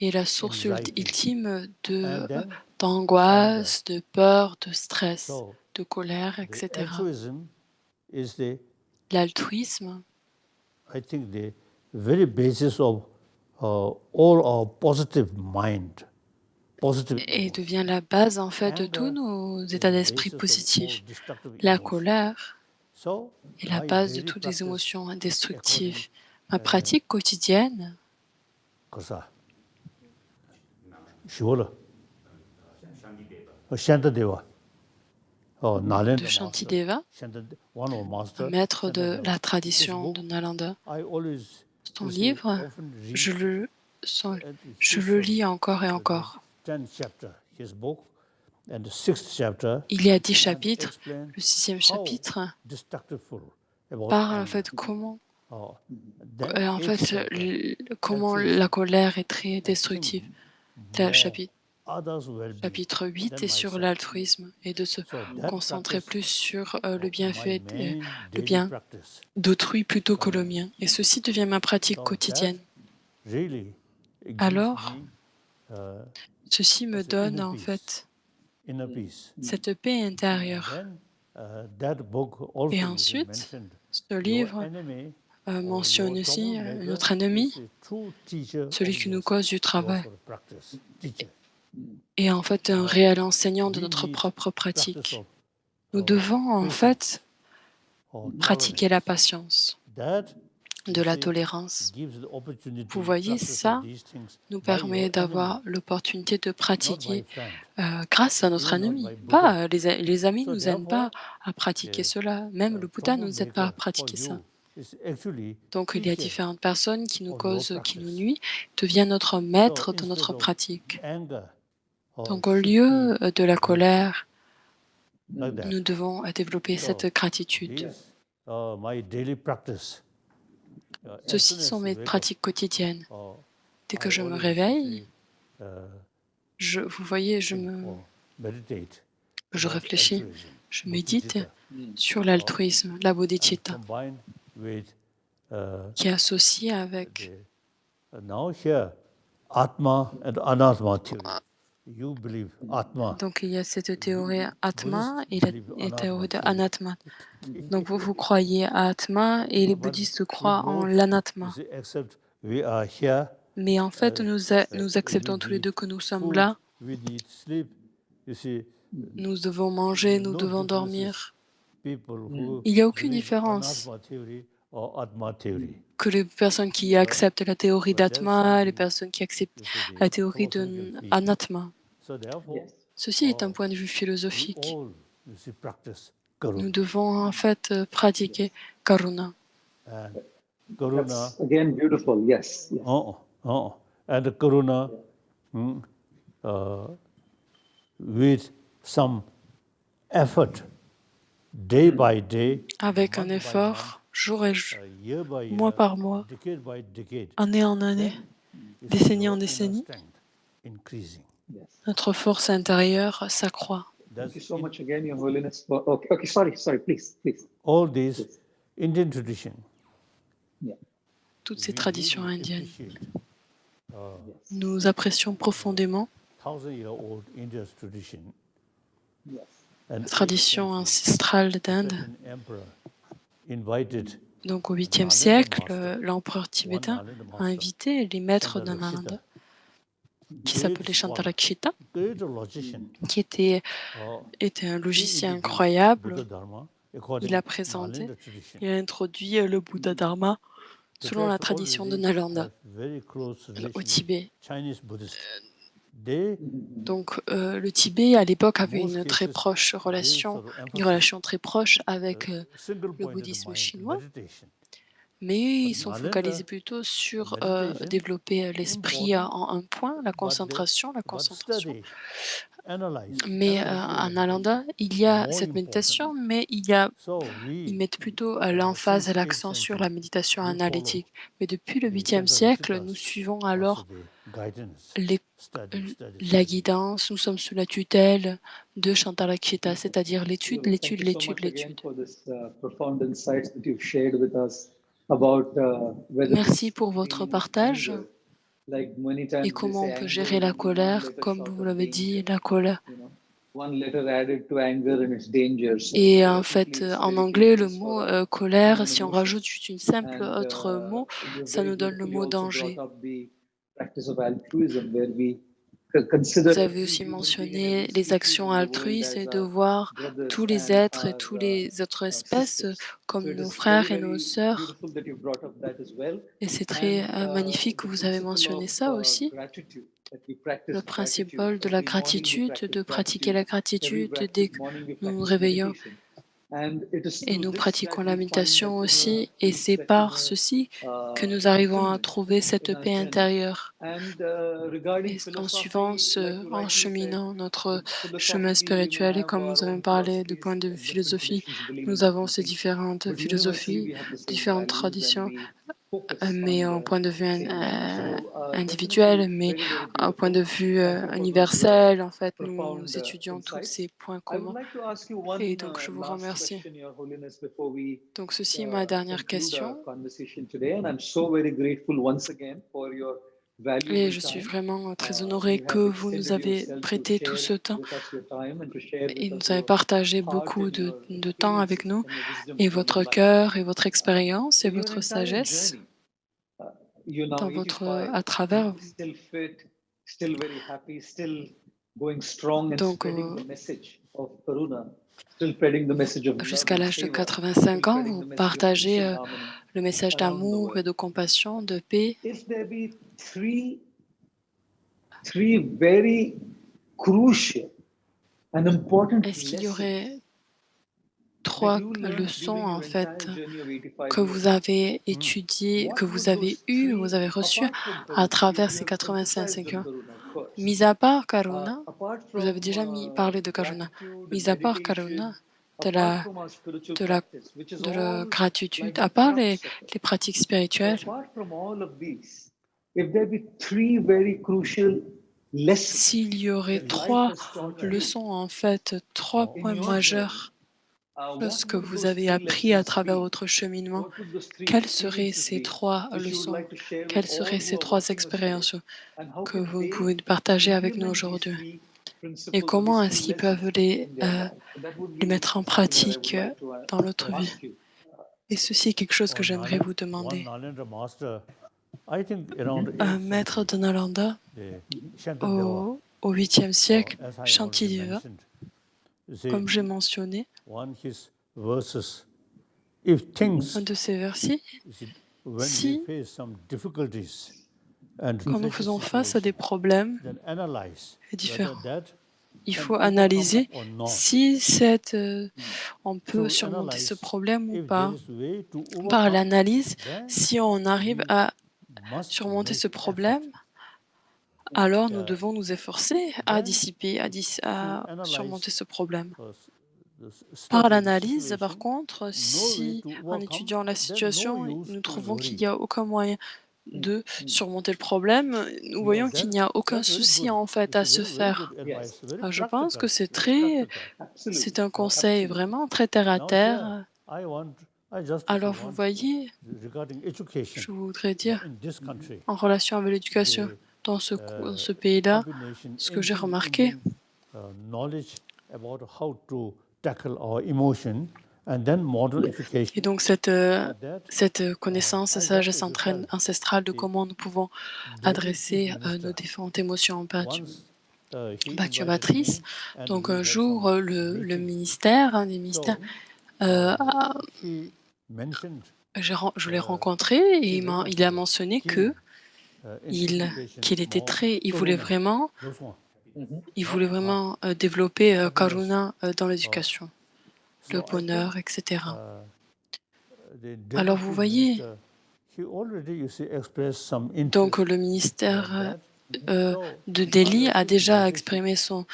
est la source ultime And then, d'angoisse, de peur, de stress, so de colère, the etc. altruism is the, L'altruisme I think, the very basis of all our positive mind, positive et devient la base en fait de tous nos états d'esprit positifs. La colère So, est la my base de daily toutes les practice émotions destructives. Ma pratique quotidienne Kasa. Shivola. Shantadeva. Oh, Nalanda de Shantideva, one of master. un maître de Shantadeva. la tradition His de book, Nalanda. I always Son you see, livre, often read je le and lis encore et encore. 10th chapter, his book, and the 6th chapter Il y a 10 chapitres. explain Le 6e how chapitre destructive about parle en anger. fait comment, Oh, then en eighth fait, chapter, comment la colère est très destructive. Le more others' well-being chapitre 8 than est sur myself. l'altruisme et de se So that concentrer practice plus sur le my bienfait, main le daily bien practice. d'autrui plutôt que le mien. Et ceci devient ma pratique So quotidienne. that really gives Alors, me, ceci me it's donne inner en peace. fait Inner peace. cette paix intérieure. Then, that book also Et you ensuite, mentioned, ce your livre enemy mentionne your aussi troublemaker notre ennemi, is a true teacher celui of qui nous yours. cause du travail, Also a practice teacher. et en fait un réel enseignant de We notre need propre practice pratique. of, Nous devons en patience fait or pratiquer la tolerance. patience, That, de you la see, tolérance. gives the opportunity Vous to voyez, practice ça these things nous by permet your d'avoir enemy, l'opportunité de not by pratiquer friend. grâce à notre Even not ennemi. by Buddha. Pas les amis So nous aident pas therefore, à pratiquer the, cela. Même le Bouddha ne nous aide pas à troublemaker for pratiquer ça. you is actually Donc il y a teacher différentes personnes qui nous of your causent, qui nous practice. nuisent, devient notre So maître de instead notre of pratique. anger or Donc au should lieu be de la colère, like that. nous devons développer So, cette gratitude. these are my daily practice. As Ceci soon as sont you mes wake up, pratiques quotidiennes. Dès que I je me always réveille, say, vous voyez, or meditate je about réfléchis, altruism, je médite bodhicitta, sur l'altruisme, la and bodhicitta, combined with qui est associée avec now here Atma and Anatma theory. You believe Atma. donc il y a cette théorie Atma Buddhists et believe la théorie de Anatma. Anatma. Donc vous croyez à Atma et les bouddhistes croient en l'Anatma. You see, except we are here, Mais en fait, nous acceptons tous les deux que nous sommes food, là. we need sleep. You see, Nous devons manger, nous no devons differences dormir. Il n'y a aucune différence que les personnes qui acceptent la théorie d'Atma, les personnes qui acceptent la théorie de Anatma. Ceci est un point de vue philosophique. Nous devons en fait pratiquer Karuna. That's again beautiful. Yes. And the Karuna with some effort, day by day, Avec un effort, jour et jour, year by year, mois par mois, decade by decade, année en année, décennie en décennie, increasing. notre force intérieure s'accroît. Thank you so much again, Your Holiness. Okay, sorry, please. All these Indian tradition, Toutes ces traditions indiennes, appreciate nous apprécions profondément 1,000-year-old India's tradition. la tradition ancestrale d'Inde. Tibetan emperor invited Donc au 8e siècle, l'empereur tibétain a invité les maîtres de Nalanda, qui s'appelait Chantarakshita, great logician, qui était un logicien incroyable. Buddha Dharma, according Il a to présenté, Nalanda tradition. il a introduit le Bouddha Dharma selon la tradition de Nalanda Have very close au relation with Tibet. Chinese Buddhists. They Donc le Tibet à l'époque avait une très proche relation, une relation très proche avec single le point of the bouddhisme mind, chinois, meditation. mais ils sont focalisés plutôt sur développer l'esprit en un point, la concentration. But study, analyze, Mais en Nalanda, il y a cette méditation, mais ils mettent plutôt l'emphase et l'accent sur la méditation analytique. Mais depuis le 8e siècle, nous suivons alors la guidance, nous sommes sous la tutelle de Chantarakshita, c'est-à-dire l'étude. Merci pour votre partage et comment on peut gérer la colère, comme vous l'avez dit, la colère. Et en fait, en anglais, le mot colère, si on rajoute juste une simple autre mot, ça nous donne le mot danger. Vous avez aussi mentionné les actions altruistes et de voir tous les êtres et toutes les autres espèces comme nos frères et nos sœurs. Et c'est très magnifique que vous avez mentionné ça aussi. Le principe de la gratitude, de pratiquer la gratitude dès que nous nous réveillons. Et nous pratiquons la méditation aussi, et c'est par ceci que nous arrivons à trouver cette paix intérieure. Et en cheminant notre chemin spirituel, et comme nous avons parlé du point de vue philosophie, nous avons ces différentes philosophies, différentes traditions, mais au point de vue individuel, mais au point de vue universel, en fait, nous étudions tous ces points communs. Et donc, je vous remercie. Donc, ceci est ma dernière question. Et je suis vraiment très honorée que vous nous avez prêté tout ce temps et nous avez partagé beaucoup de temps avec nous, et votre cœur, et votre expérience, et votre sagesse à travers vous. Donc, jusqu'à l'âge de 85 ans, vous partagez le message d'amour et de compassion, de paix. Est-ce qu'il y aurait 3 leçons en fait que vous avez étudiées, que vous avez eues, vous avez reçues à travers ces 85 ans? Mis à part Karuna, vous avez déjà parlé de Karuna, mis à part Karuna, de la gratitude, à part les pratiques spirituelles, s'il y aurait 3 leçons, en fait, 3 points majeurs de ce que vous avez appris à travers votre cheminement, quelles seraient ces 3 leçons? Quelles seraient ces 3 expériences que vous pouvez partager avec nous aujourd'hui? Et comment est-ce qu'ils peuvent les mettre en pratique dans notre vie? Et ceci est quelque chose que j'aimerais vous demander. Un maître de Nalanda au 8e siècle, Shantideva, comme j'ai mentionné, verses. If Un things, de ces versets, you see, when si, we face some difficulties and quand nous tricky faisons face à des situations, problèmes then analyze whether différents, that il can faut overcome analyser or not. si on peut Through surmonter ce analyze, problème ou if there pas. is way to Par overcome, l'analyse, then si on arrive we à must surmonter ce make effort. problème, alors nous Uh, devons nous efforcer à then dissiper, through à surmonter analyze ce problème. Par study the l'analyse, par situation, contre, no way si to en overcome, étudiant la then no situation, use nous to trouvons qu'il worry. n'y a aucun moyen de surmonter le problème, nous voyons qu'il n'y a aucun That's very souci good. en fait It's à a se very, very good faire. advice, very Je pense que practical, very practical. c'est un So, conseil vraiment très terre à now here, terre. I just Alors also vous want, voyez, regarding education je voudrais dire in this country, en relation avec l'éducation the dans ce pays-là, combination ce que j'ai Indian remarqué, knowledge about how to tackle our emotion and then modern education. et donc For that, cette connaissance, I sagesse just request ancestrale de the comment nous pouvons Deputy Chief adresser nos Minister, différentes émotions once he invited perturbatrices. me, and Donc we un had jour, some le meeting. ministère, un des ministères, So, he mentioned je l'ai rencontré et he very il a much mentionné keen in il education était more il voulait karuna. Those one. vraiment développer Karuna dans Uh, l'éducation, le so I bonheur, think etc. the Alors Deputy vous Chief voyez, Minister, he already you see expressed some donc interest le in ministère that. de So Delhi under a his déjà leadership exprimé and some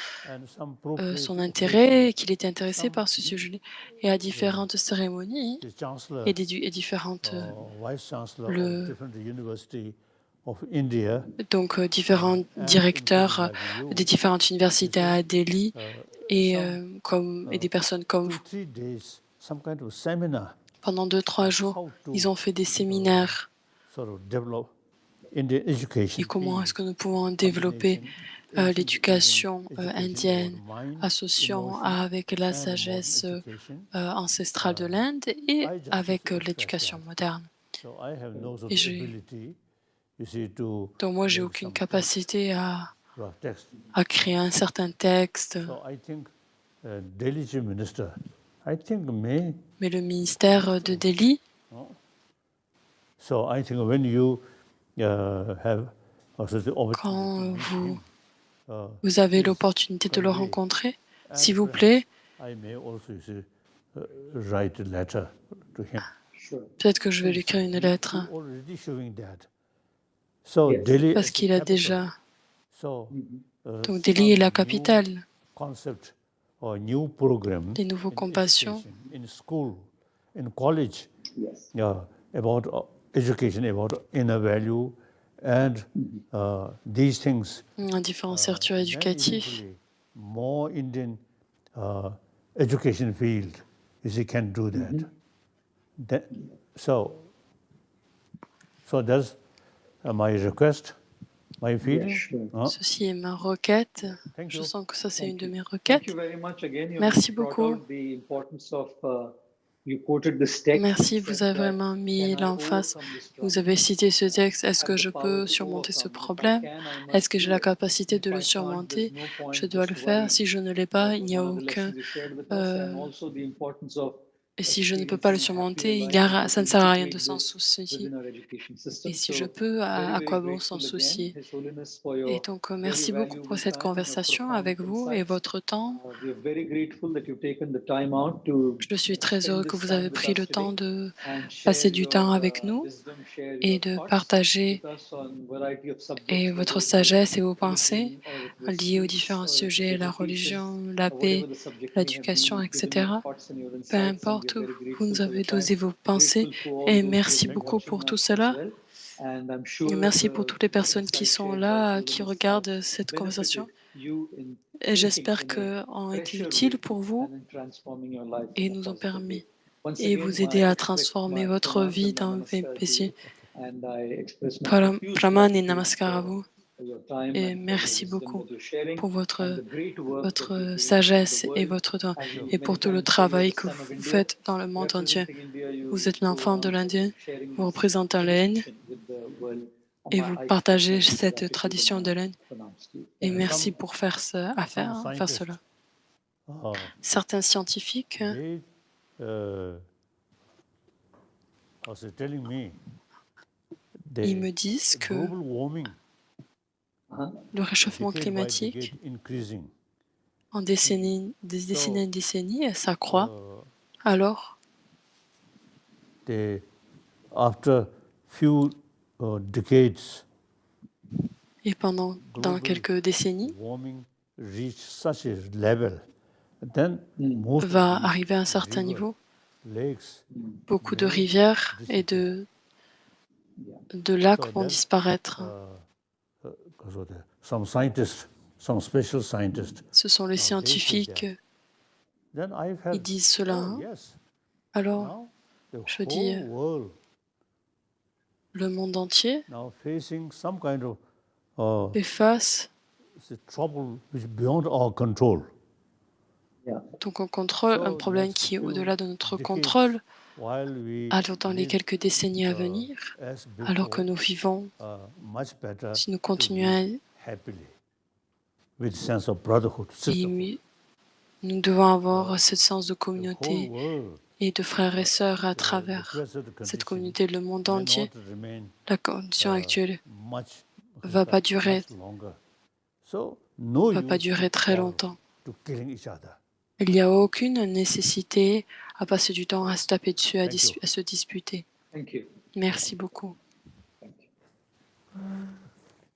son appropriate intérêt, occasions, qu'il était intéressé some par ce sujet et à différentes cérémonies the chancellor, et différentes vice chancellor of le different university of India, donc différents and directeurs including like you, des différentes universités à Delhi et some et des personnes comme vous. 2-3 days, some kind of seminar Pendant 2-3 on jours, how to ils ont fait des séminaires sort of develop Indian education et comment est-ce field, que nous pouvons développer combination ancient Indian l'éducation education indienne, about mind, associant emotion, avec la and modern sagesse education. ancestrale de l'Inde et I just avec express l'éducation that. moderne. So I have no sort Et of ability, you see, to donc moi, j'ai make aucune some capacité rough text. à créer un certain texte, So I think Delhi Chief Minister, I think may. mais le ministère de Delhi, So I think when you have also the opportunity quand to meet him, vous avez please l'opportunité de le convey, rencontrer, and s'il vous perhaps plaît, I may also you see, write a letter to him. peut-être que je vais lui écrire une lettre, He already showing that. So Delhi parce as a qu'il a capital, déjà. so Donc Delhi est la some new capitale concept or new program des nouveaux in compassions. education, in school, in college, about education, about inner value, and these things. Différents circuits Then éducatifs. eventually, more Indian education field, you see, can do that. So that's my request, my feeling. Ceci est ma requête. Thank Je you. sens que ça, c'est une de mes Thank requêtes. you very much again. Merci beaucoup. Merci, vous avez vraiment mis l'emphase. Vous avez cité ce texte. Est-ce que je peux surmonter ce problème? Est-ce que j'ai la capacité de le surmonter? Je dois le faire. Si je ne l'ai pas, il n'y a aucun... et si je ne peux pas le surmonter, ça ne sert à rien de s'en soucier. Et si je peux, à quoi bon s'en soucier? Et donc, merci beaucoup pour cette conversation avec vous et votre temps. Je suis très heureux que vous avez pris le temps de passer du temps avec nous et de partager et votre sagesse et vos pensées liées aux différents sujets, la religion, la paix, l'éducation, etc. Peu importe où vous nous avez dosé vos pensées. Et merci beaucoup pour tout cela. Et merci pour toutes les personnes qui sont là, qui regardent cette conversation. Et j'espère qu'ont été utiles pour vous et nous ont permis et vous aider à transformer votre vie dans VPC. Praman et Namaskar à vous. Et merci beaucoup pour votre sagesse et votre temps et pour tout le travail que vous faites dans le monde entier. Vous êtes l'enfant de l'Indien, vous représentez l'Inde et vous partagez cette tradition de l'Inde. Et merci pour faire cela. Certains scientifiques was telling me Ils me disent que global warming le réchauffement decade by climatique, decade increasing. en décennie, des décennies en décennies, s'accroît. Alors, After few decades, et dans global quelques décennies, warming reach such a level, then most va of these arriver à un certain rivers, niveau. lakes, Beaucoup de may rivières et disappear. de lacs So vont then, disparaître. Some scientists, some special scientists, Ce sont les now they say scientifiques, that. Then I ils felt, disent cela. oh Hein. yes, Alors, now the je dis, whole world le monde entier now facing some kind of fait face, the trouble which is beyond our control. donc on contrôle un So problème next qui est few au-delà de notre decades, contrôle. while we Alors dans les live, quelques décennies à venir, as alors que before, nous vivons, much better si nous to continuons live happily with sense of brotherhood, sisterhood. et nous devons avoir ce sens de The whole communauté world, et de frères et sœurs à the travers present cette condition communauté, le monde may entier. not remain La condition actuelle much, va pas durer, much longer. So no va pas use durer to très quarrel, longtemps. to killing each other. Il n'y a aucune nécessité à passer du temps à se taper dessus, Thank you. à se disputer. Thank you. Merci beaucoup.